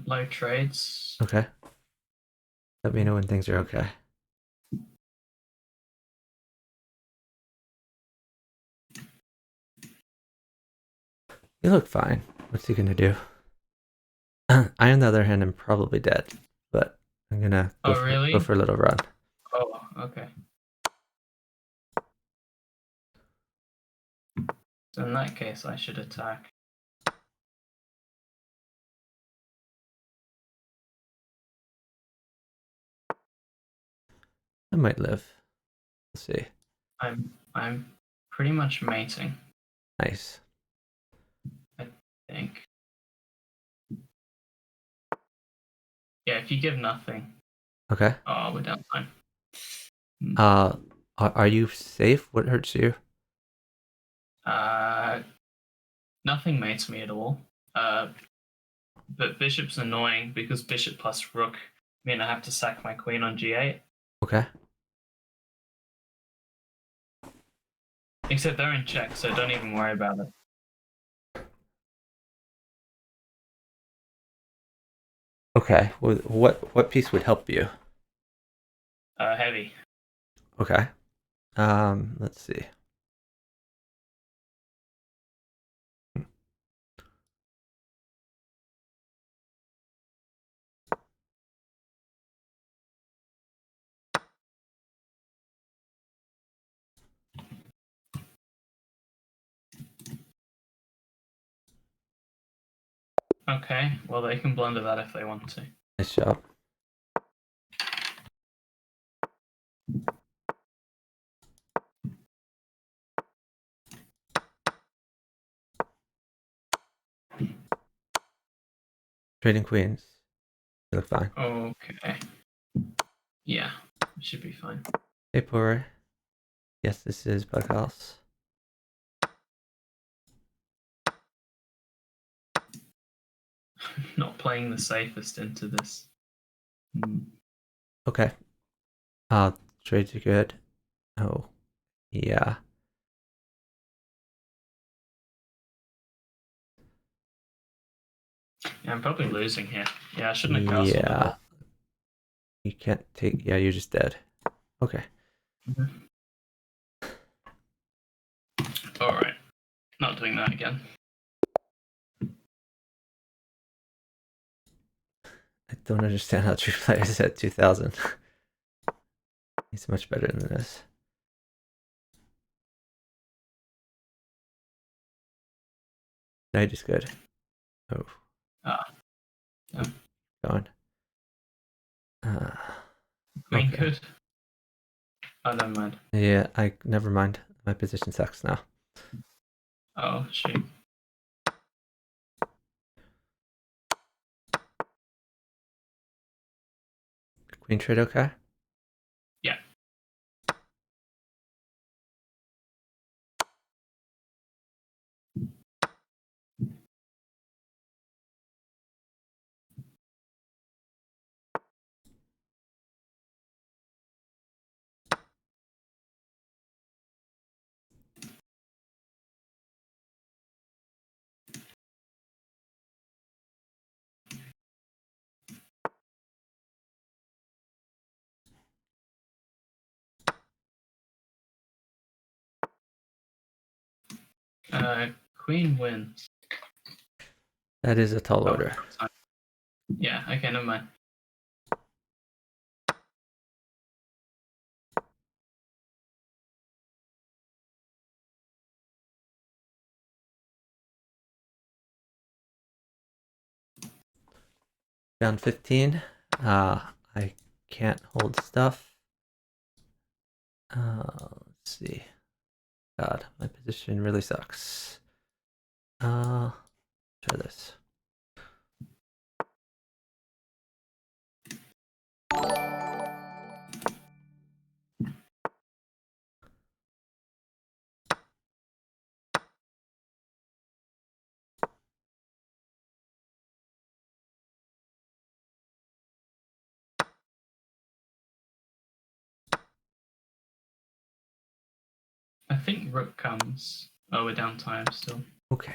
Low trades. Okay. Let me know when things are okay. You look fine. What's he gonna do? I, on the other hand, am probably dead, but I'm gonna Really? go for a little run. Oh, okay. So in that case, I should attack. I might live. We'll see. I'm pretty much mating, Nice. I think. Yeah, if you give nothing. Okay. Oh, we're down time. Are you safe? What hurts you? Nothing mates me at all. But bishop's annoying because bishop plus rook mean I have to sack my queen on g8. Okay. Except they're in check, so don't even worry about it. Okay. What piece would help you? Heavy. Okay. Let's see. Okay, well they can blunder that if they want to. Nice job. Trading queens. You look fine. Okay. Yeah, it should be fine. Hey, Pore. Yes, this is Bughouse. Not playing the safest into this. Okay. Trades are good. Oh, yeah. Yeah, I'm probably losing here. Yeah, I shouldn't have castled at Yeah. all. You can't take. Yeah, you're just dead. Okay. Alright. Not doing that again. I don't understand how true players at 2000. He's much better than this. Knight is good. Oh. Yeah. Going. Queen Okay. good. Oh, never mind. Yeah, never mind. My position sucks now. Oh, shoot. Queen trade okay? Yeah. Queen wins. That is a tall order. Yeah, okay, never mind. Down 15. I can't hold stuff. Let's see. God, my position really sucks. Try this. I think rook comes. Oh, we're down time still. Okay.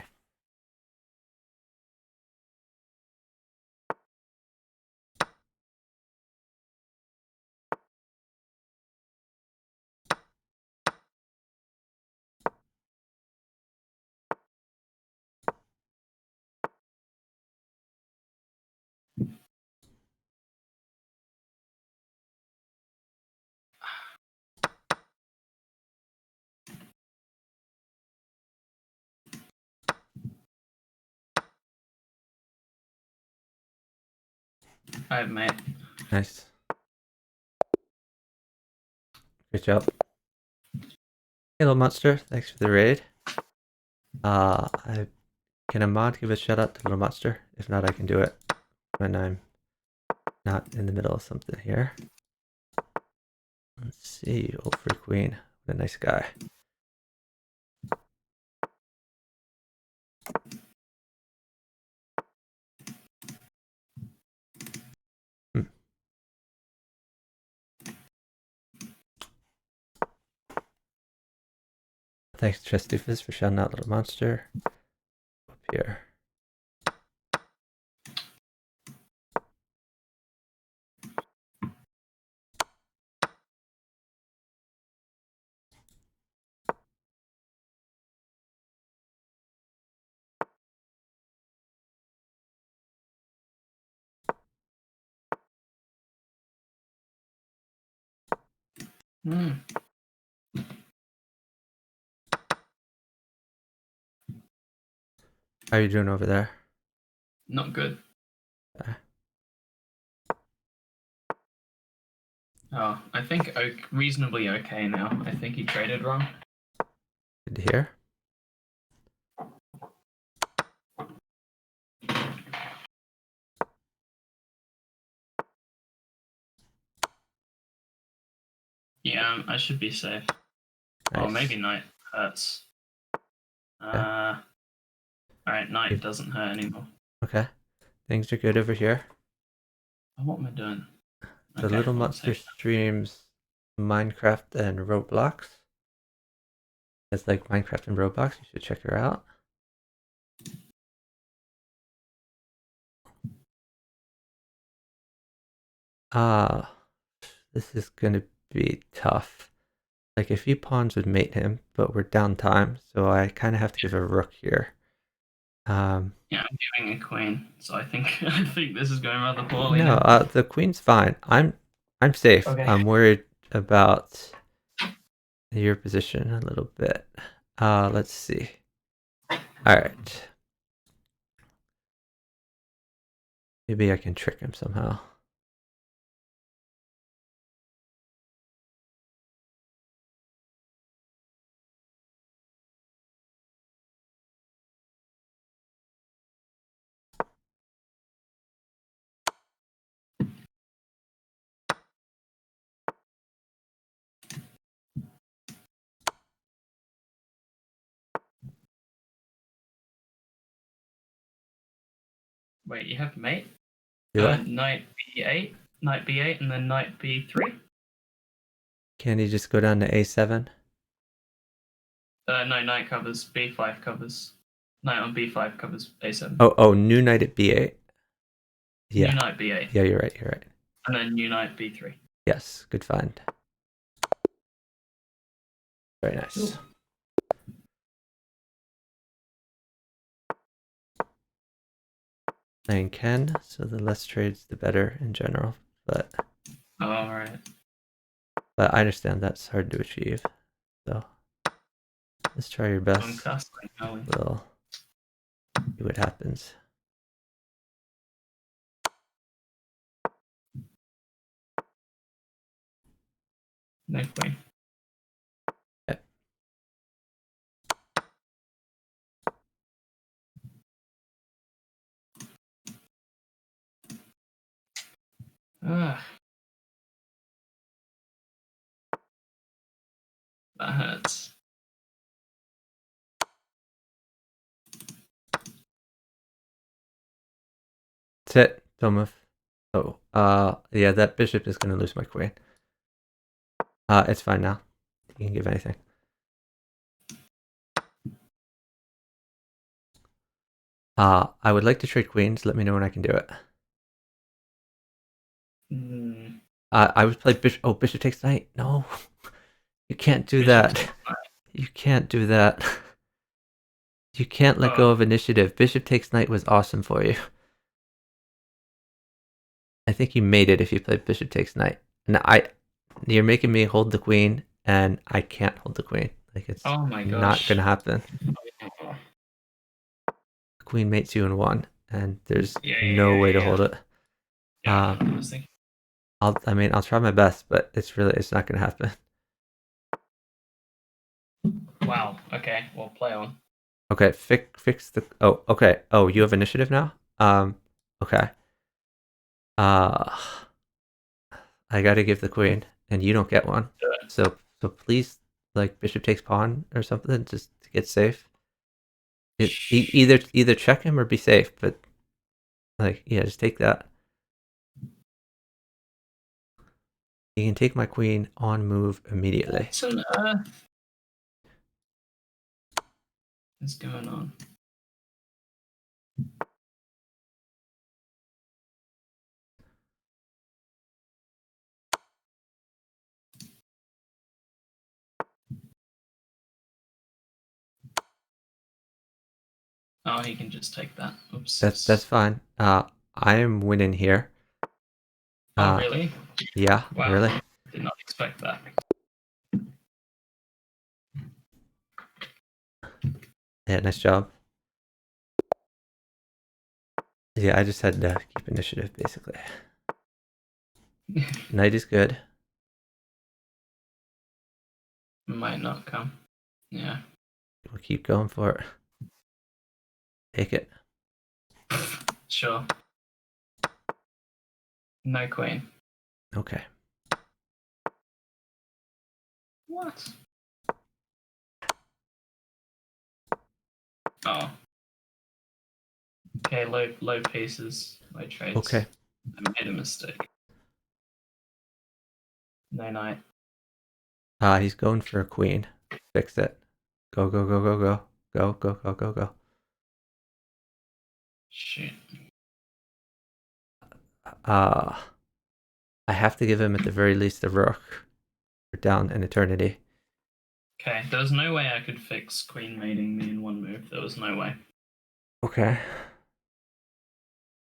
I have mate. Nice. Good job. Hey, little monster. Thanks for the raid. Can a mod give a shout out to little monster? If not, I can do it when I'm not in the middle of something here. Let's see. Old free queen. What a nice guy. Thanks, Chestufus, for shouting out little monster. Up here. Hmm. How are you doing over there? Not good. Okay. Oh, I think reasonably okay now. I think he traded wrong. Good to hear. Yeah, I should be safe. Nice. Oh, maybe knight hurts. Yeah. Alright, knight doesn't hurt anymore. Okay. Things are good over here. Oh, what am I doing? The Okay, little I'll monster take that. streams Minecraft and Roblox. It's like Minecraft and Roblox. You should check her out. This is gonna be tough. Like if he pawns would mate him, but we're down time, so I kind of have to give a rook here. Yeah, I'm giving a queen, so I think I think this is going rather poorly. No, now. the queen's fine. I'm safe. Okay. I'm worried about your position a little bit. Let's see. All right. Maybe I can trick him somehow. Wait, you have mate? Do I? Knight b8, knight b8, and then knight b3. Can he just go down to a7? No, knight covers b5 covers. Knight on b5 covers a7. Oh, new knight at b8. Yeah. New knight b8. Yeah, you're right. You're right. And then new knight b3. Yes, good find. Very nice. Cool. Playing Ken, so the less trades, the better in general. But Alright. I understand that's hard to achieve. So let's try your best. We'll see what happens. No queen. Ugh. That hurts. That's it. Don't move. Oh, yeah, that bishop is gonna lose my queen. It's fine now. You can give anything. I would like to trade queens. Let me know when I can do it. I would play bishop. Oh, bishop takes knight. No, you can't do that. You can't do that. You can't let go of initiative. Bishop takes knight was awesome for you. I think you made it if you played bishop takes knight. And you're making me hold the queen, and I can't hold the queen. Like it's not gonna happen. The queen mates you in one, and there's no way to hold it. Yeah, I was thinking. I'll try my best, but it's not gonna happen. Wow. Okay. Well, play on. Okay, fix the. Oh, okay. Oh, you have initiative now. Okay. I gotta give the queen, and you don't get one. So please, like bishop takes pawn or something, just to get safe. Either check him or be safe, but like yeah, just take that. You can take my queen on move immediately. What on earth is going on? Oh, he can just take that. Oops. That's fine. I am winning here. Oh, really? Yeah, Wow. really. Did not expect that. Yeah, nice job. Yeah, I just had to keep initiative basically. Knight is good. Might not come. Yeah. We'll keep going for it. Take it. Sure. No queen. Okay. What? Oh. Okay, low pieces, low trades. Okay. I made a mistake. No knight. He's going for a queen. Fix it. Go, go, go, go, go. Go, go, go, go, go. Shoot. I have to give him at the very least a rook. We're down an eternity. Okay, there was no way I could fix queen mating me in one move. There was no way. Okay.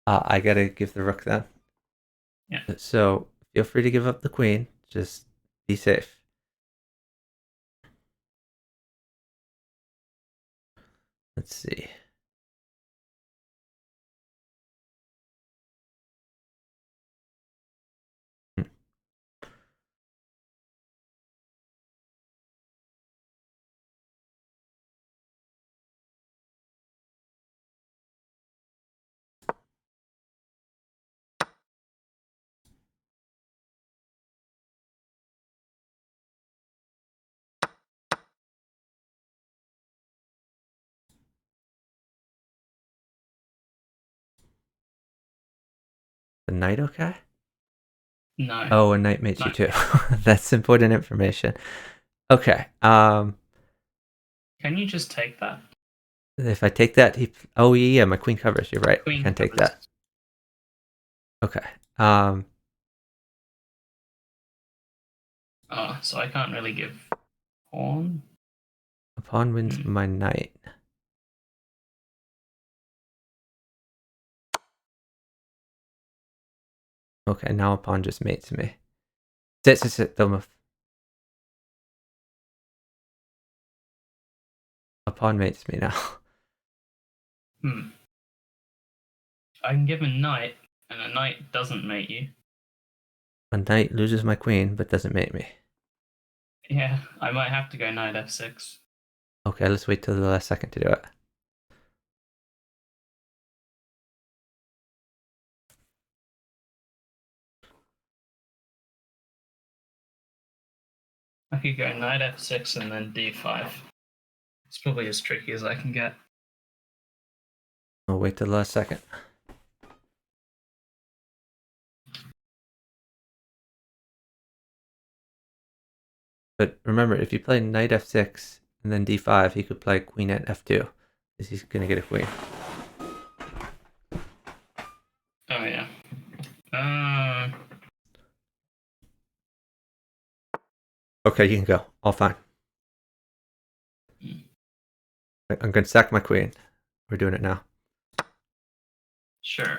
I gotta give the rook then. Yeah. So feel free to give up the queen. Just be safe. Let's see. The knight okay? No. Oh, a knight mates you too. That's important information. Okay. Can you just take that? If I take that, oh yeah, my queen covers. You're right. Queen I can take covers. that. Okay. Oh, so I can't really give pawn. A pawn wins my knight. Okay, now a pawn just mates me. Sit. Don't move. A pawn mates me now. I can give a knight, and a knight doesn't mate you. A knight loses my queen, but doesn't mate me. Yeah, I might have to go knight f6. Okay, let's wait till the last second to do it. I could go knight f6 and then d5. It's probably as tricky as I can get. I'll wait till the last second. But remember, if you play knight f6 and then d5, he could play queen at f2. Because he's going to get a queen. Oh, yeah. Okay, you can go. All fine. I'm going to sack my queen. We're doing it now. Sure.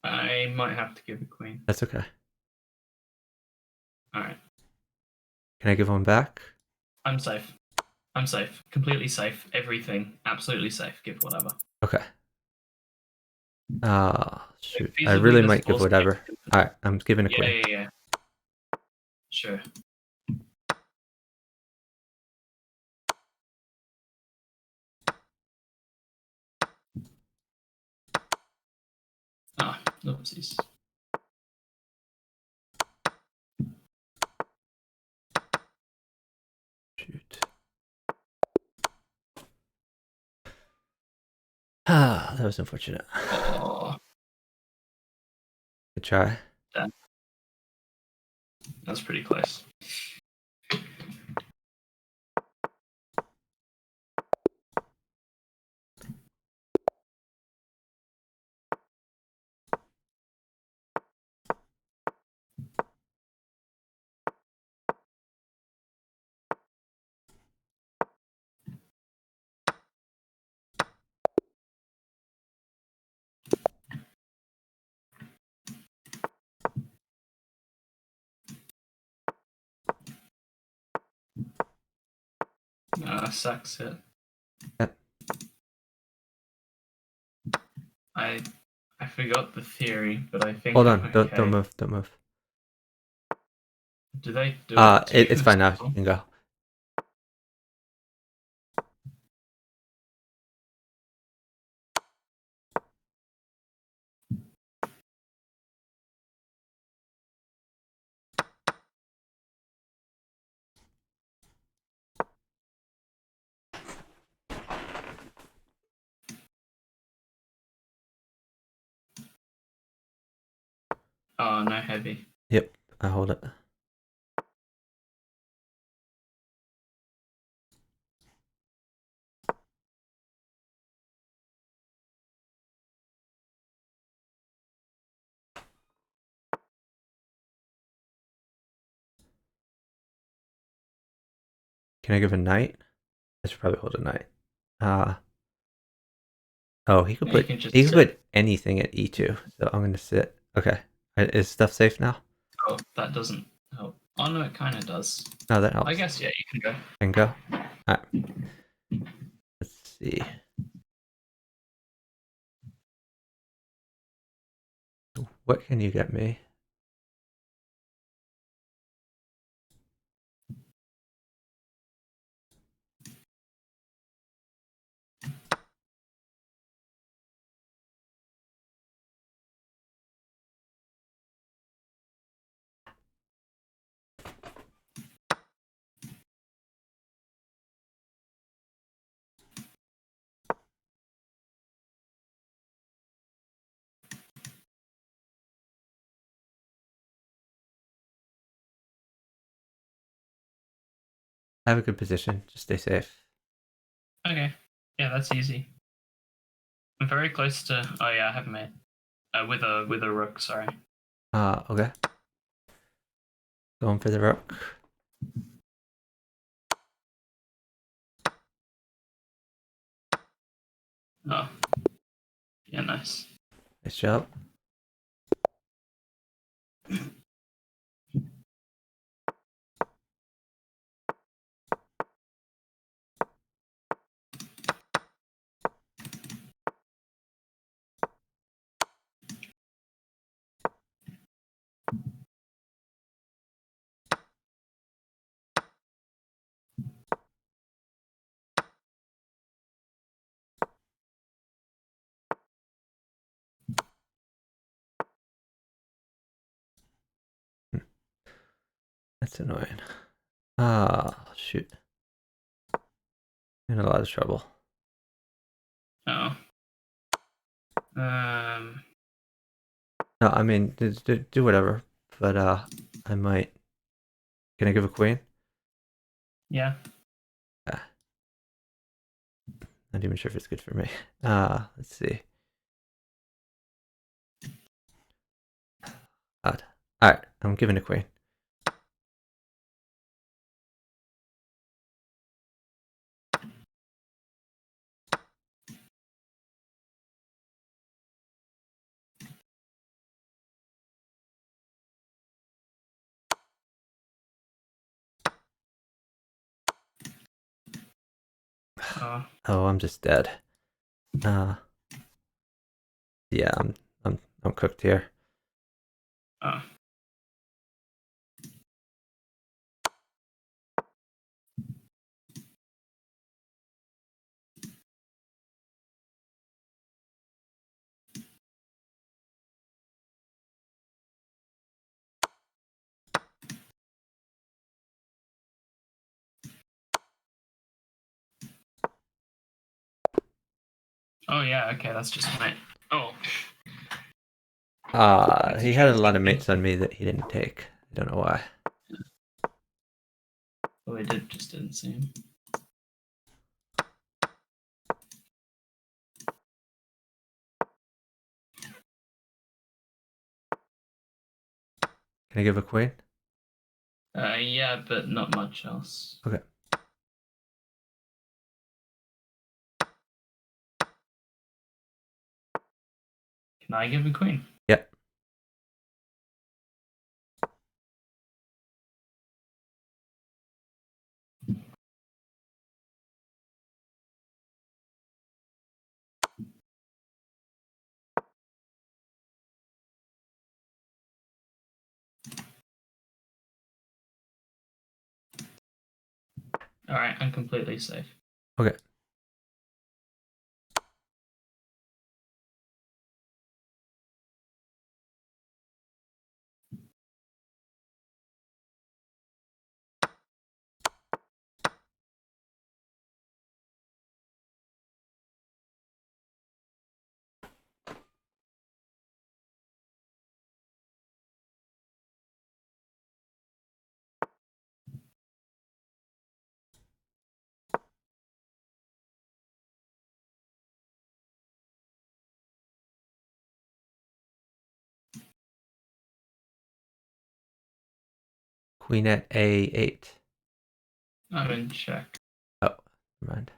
I might have to give a queen. That's okay. Alright. Can I give one back? I'm safe. I'm safe. Completely safe. Everything. Absolutely safe. Give whatever. Okay. Shoot. I Feasibly, really this might give falls whatever. back. Alright, I'm giving a queen. Yeah. Sure. Ah, oopsies. Shoot. Ah, that was unfortunate. Oh, Good try. that's pretty close. Sucks it. Yep. I forgot the theory, but I think Hold I'm on. okay. Don't move. Don't move. Do they do it? It's fine now. You can go. Oh, no heavy. Yep. I hold it. Can I give a knight? I should probably hold a knight. Oh, he could Yeah, put you can just he could sit. put anything at e2. So I'm gonna sit. Okay. Is stuff safe now? Oh, that doesn't help. Oh no, it kind of does. No, that helps. I guess yeah, you can go. Can go. All right. Let's see. What can you get me? I have a good position. Just stay safe. Okay, yeah, that's easy. I'm very close to. Oh yeah, I have mate. With a rook. Sorry. Okay. Going for the rook. Oh, yeah, nice. Nice job. That's annoying. Ah, shoot. In a lot of trouble. Oh. No, I mean, do whatever. But I might. Can I give a queen? Yeah. Not even sure if it's good for me. Let's see. Odd. All right, I'm giving a queen. Oh. Oh, I'm just dead. Yeah, I'm cooked here. Oh. Oh yeah. Okay, that's just my. Oh. He had a lot of mates on me that he didn't take. I don't know why. Oh, it just didn't seem. Can I give a queen? Yeah, but not much else. Okay. Can I give a queen? Yep. All right, I'm completely safe. Okay. Queen at A8. I'm in check. Oh, never mind.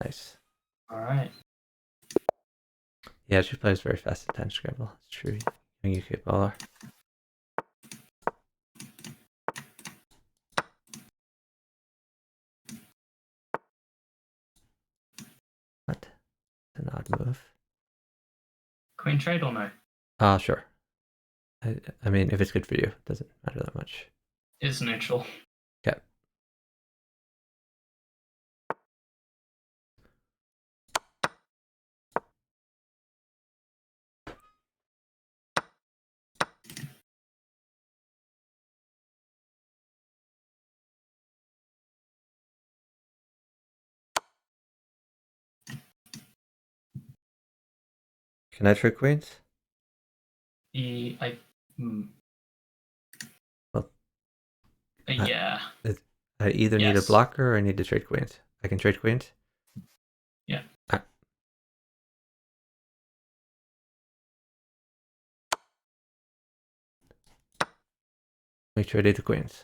Nice. All right. Yeah, she plays very fast at time scramble. It's true. Young UK baller. What? An odd move. Queen trade or no? Sure. I mean, if it's good for you, it doesn't matter that much. Is neutral. Okay. Can I trade queens? Hmm. Well, Yeah. I either need a Yes. blocker or I need to trade queens. I can trade queens? Yeah. We traded the queens.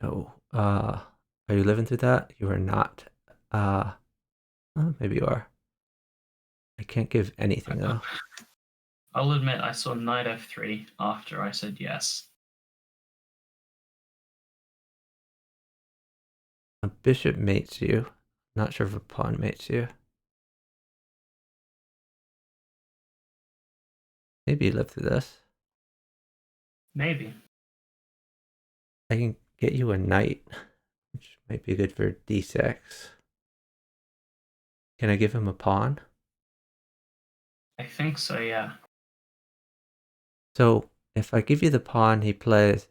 So, are you living through that? You are not. Maybe you are. I can't give anything though. I'll admit I saw knight f3 after I said yes. A bishop mates you. Not sure if a pawn mates you. Maybe you live through this. Maybe. I can get you a knight, which might be good for d6. Can I give him a pawn? I think so, yeah. So if I give you the pawn, he plays.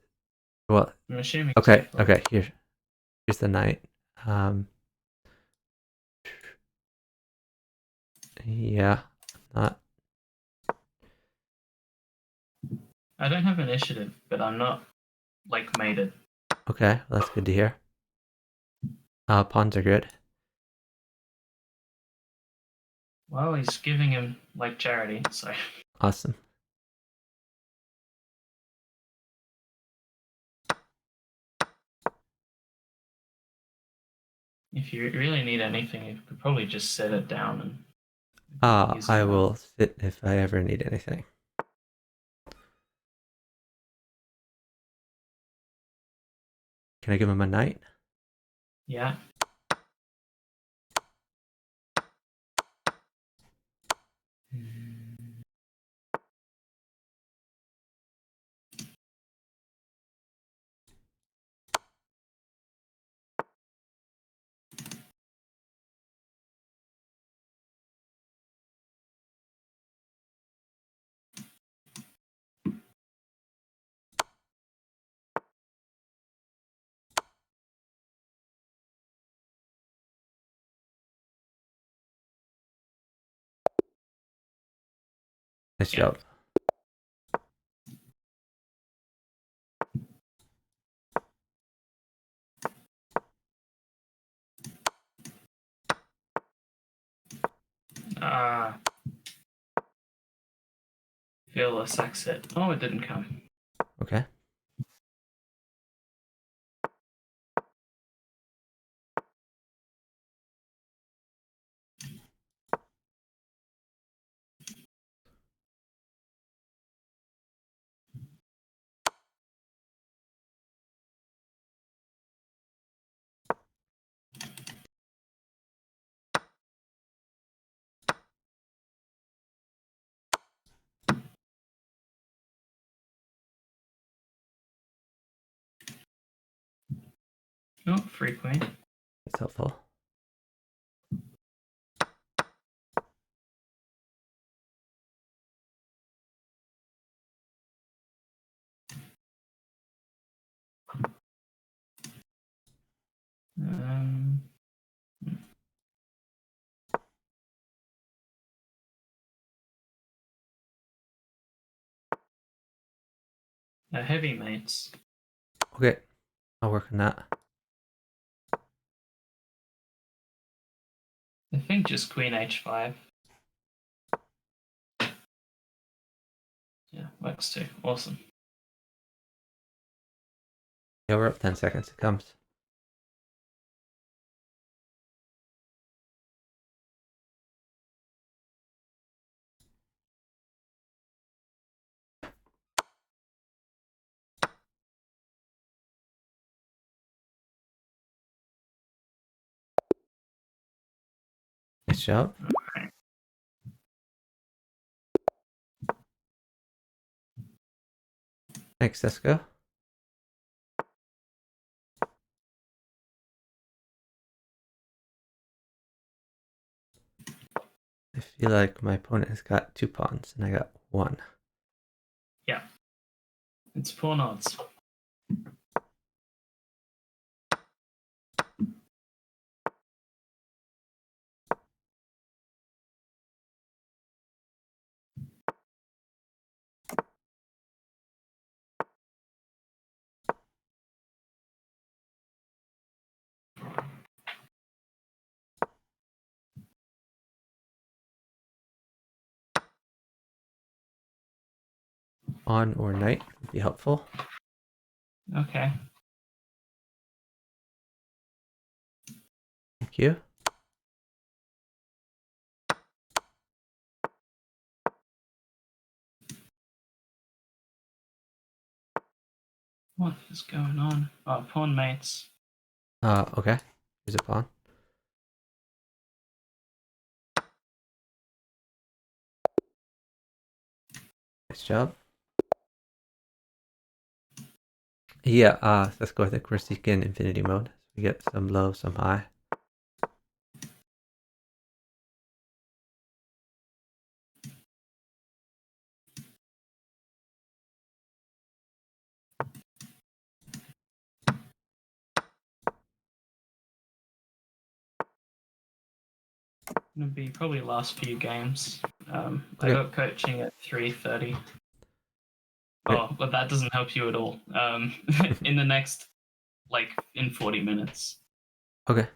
Well, I'm assuming okay, c4. okay. Here's the knight. Yeah, not I don't have initiative, but I'm not like mated. okay. Well, that's good to hear. Pawns are good. Well, he's giving him like charity, so Awesome. if you really need anything, you could probably just set it down and use I it. will sit if I ever need anything. Can I give him a knight? Yeah. Nice Yeah. job. Ah, fearless exit. Oh, it didn't come. Okay. Oh, free queen. That's helpful. Um, heavy mates. Okay. I'll work on that. I think just queen h5. Yeah, works too. Awesome. Yeah, we're up 10 seconds. It comes. Nice job. Okay. Thanks, Cisco. I feel like my opponent has got 2 pawns and I got 1. Yeah. It's pawn odds. Pawn or knight would be helpful. Okay. Thank you. What is going on? Oh, pawn mates. Okay. Here's a pawn. Nice job. Yeah, let's go. I think we're seeking infinity mode. We get some low, some high. Gonna be probably last few games. I Okay. got coaching at 3:30. Okay. Oh, but that doesn't help you at all. In the next, like, in 40 minutes. Okay.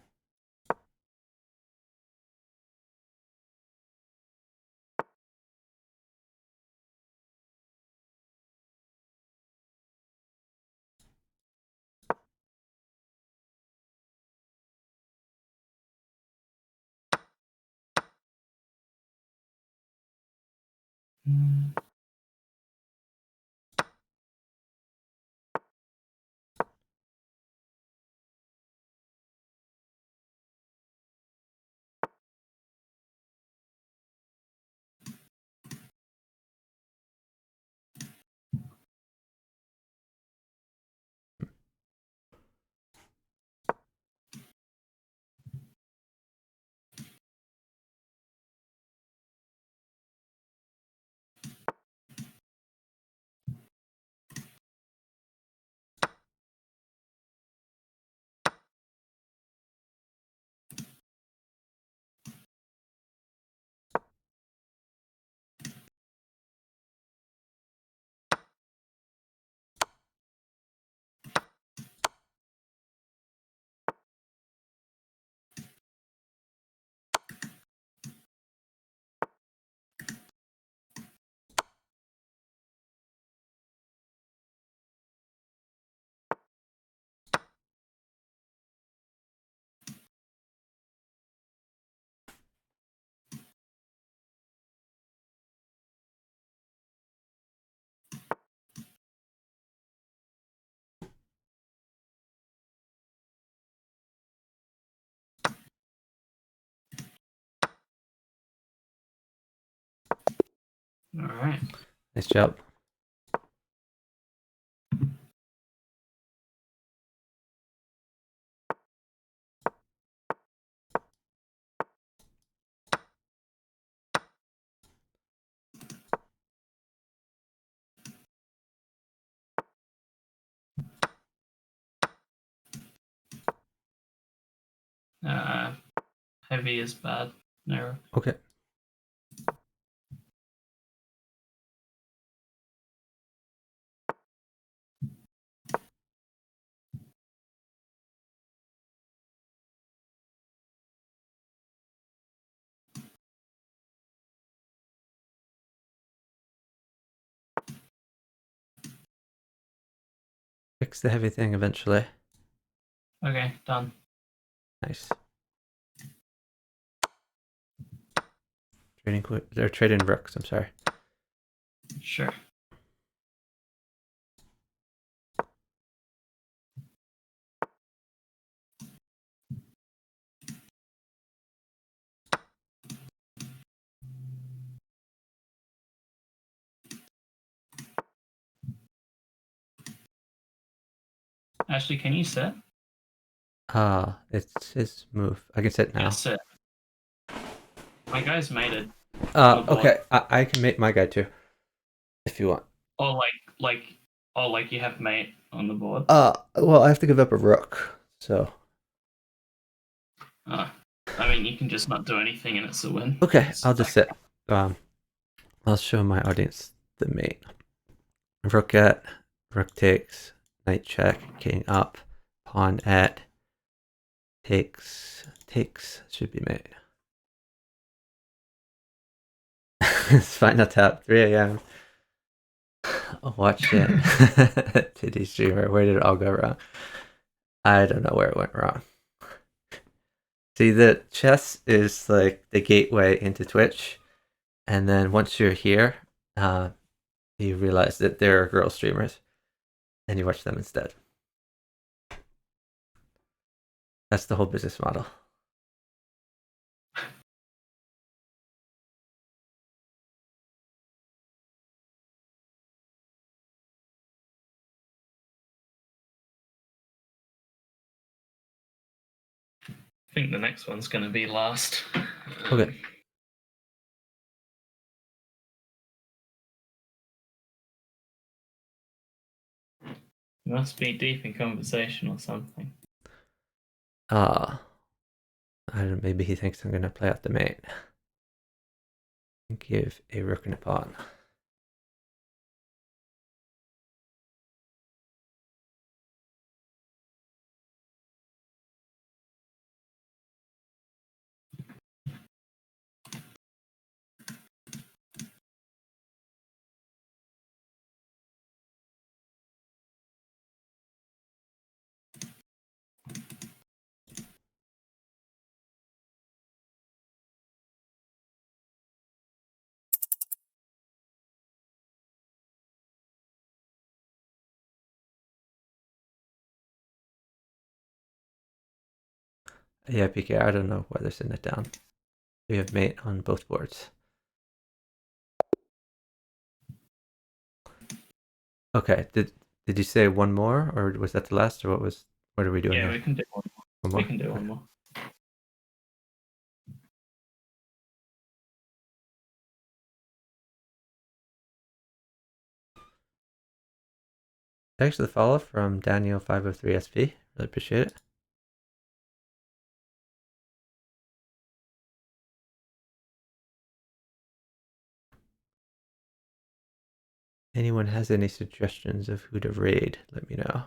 All right. Nice job. Heavy is bad. No. Okay. Fix the heavy thing eventually. Okay, done. Nice. They're trading rooks, I'm sorry. Sure. Actually, can you sit? It's his move. I can sit now. Yeah, sit. My guy's made it. on the board. Okay. I can make my guy too, if you want. Or like you have mate on the board. Well, I have to give up a rook, so. I mean, you can just not do anything and it's a win. Okay, It's I'll just sit. I'll show my audience the mate. Rook at, rook takes, knight check, king up, pawn at, takes, should be mate. It's final tap, 3 a.m. I'll watch it. Titty streamer, where did it all go wrong? I don't know where it went wrong. See, the chess is like the gateway into Twitch, and then once you're here, you realize that there are girl streamers, and you watch them instead. That's the whole business model. I think the next one's going to be last. Okay. You must be deep in conversation or something. I don't know, maybe he thinks I'm going to play out the mate. Give a rook and a pawn. Yeah, PK, I don't know why they're sitting it down. We have mate on both boards. Okay, did you say one more, or was that the last, or what are we doing Yeah, here? we can do one more. One more? We can do one more. Thanks for the follow from Daniel503SP. Really appreciate it. Anyone has any suggestions of who to raid, let me know.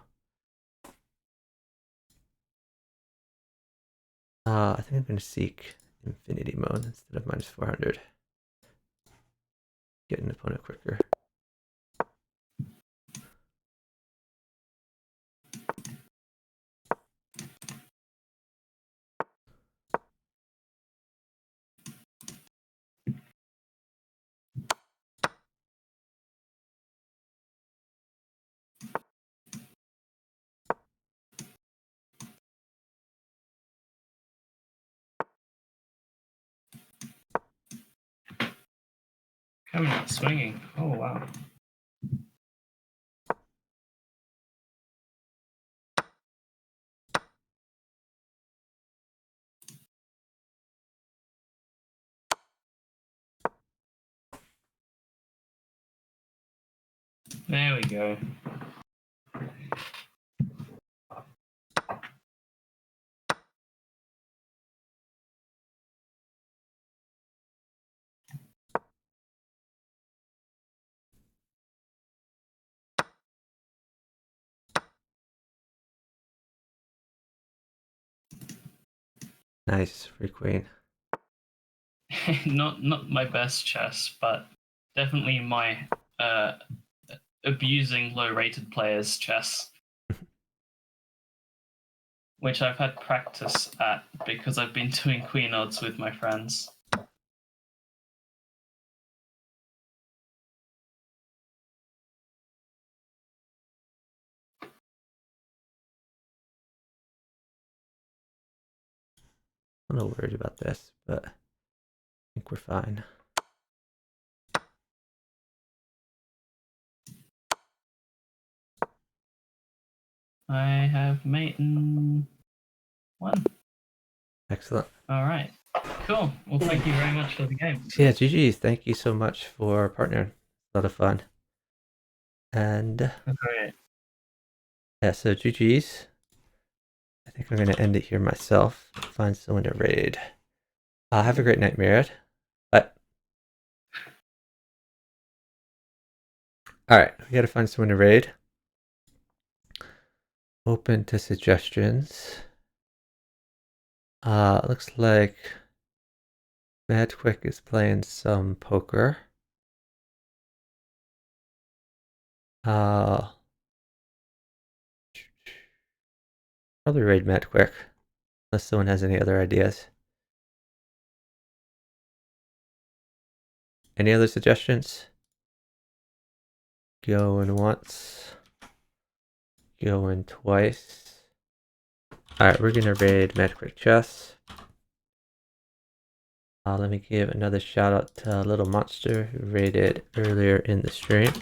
I think I'm going to seek infinity mode instead of -400. Get an opponent quicker. Coming out swinging. Oh, wow. There we go. Nice, free queen. not my best chess, but definitely my abusing low-rated players' chess, which I've had practice at because I've been doing queen odds with my friends. I'm a little worried about this, but I think we're fine. I have mate in one. Excellent. All right. Cool. Well, thank you very much for the game. Yeah, GG's. Thank you so much for partnering. A lot of fun. And Great. yeah, so GG's. I think I'm going to end it here myself. Find someone to raid. Have a great night, Myriad. Bye. Alright, we got to find someone to raid. Open to suggestions. Looks like Mad Quick is playing some poker. Probably raid Mad Quick. Unless someone has any other ideas. Any other suggestions? Going once. Going twice. Alright, we're gonna raid Mad Quick Chess. Let me give another shout out to Little Monster who raided earlier in the stream.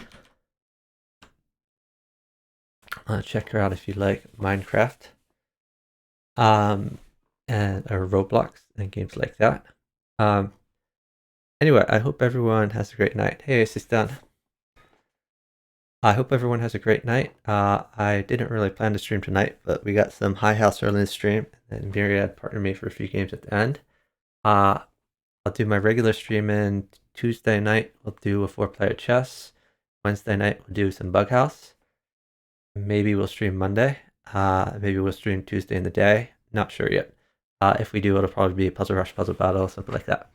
Check her out if you like Minecraft. And or Roblox and games like that. Anyway, I hope everyone has a great night. Hey, it's done. I hope everyone has a great night. I didn't really plan to stream tonight, but we got some High House early in the stream, and Myriad partnered me for a few games at the end. I'll do my regular stream in Tuesday night. We'll do a 4-player chess. Wednesday night, we'll do some Bughouse. Maybe we'll stream Monday. Maybe we'll stream Tuesday in the day. Not sure yet. If we do, it'll probably be Puzzle Rush, Puzzle Battle, something like that.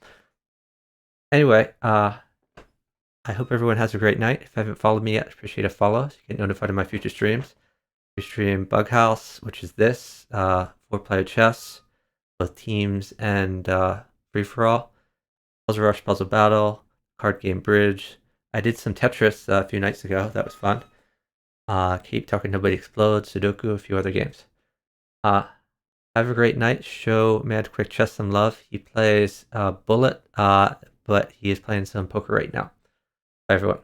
Anyway, I hope everyone has a great night. If you haven't followed me yet, appreciate a follow so you get notified of my future streams. We stream Bughouse, which is this, 4-player chess, both teams and free-for-all. Puzzle Rush, Puzzle Battle, card game Bridge. I did some Tetris a few nights ago. That was fun. Keep Talking Nobody Explodes, Sudoku, a few other games. Have a great night. Show Mad Quick Chess some love. He plays Bullet, but he is playing some poker right now. Bye, everyone.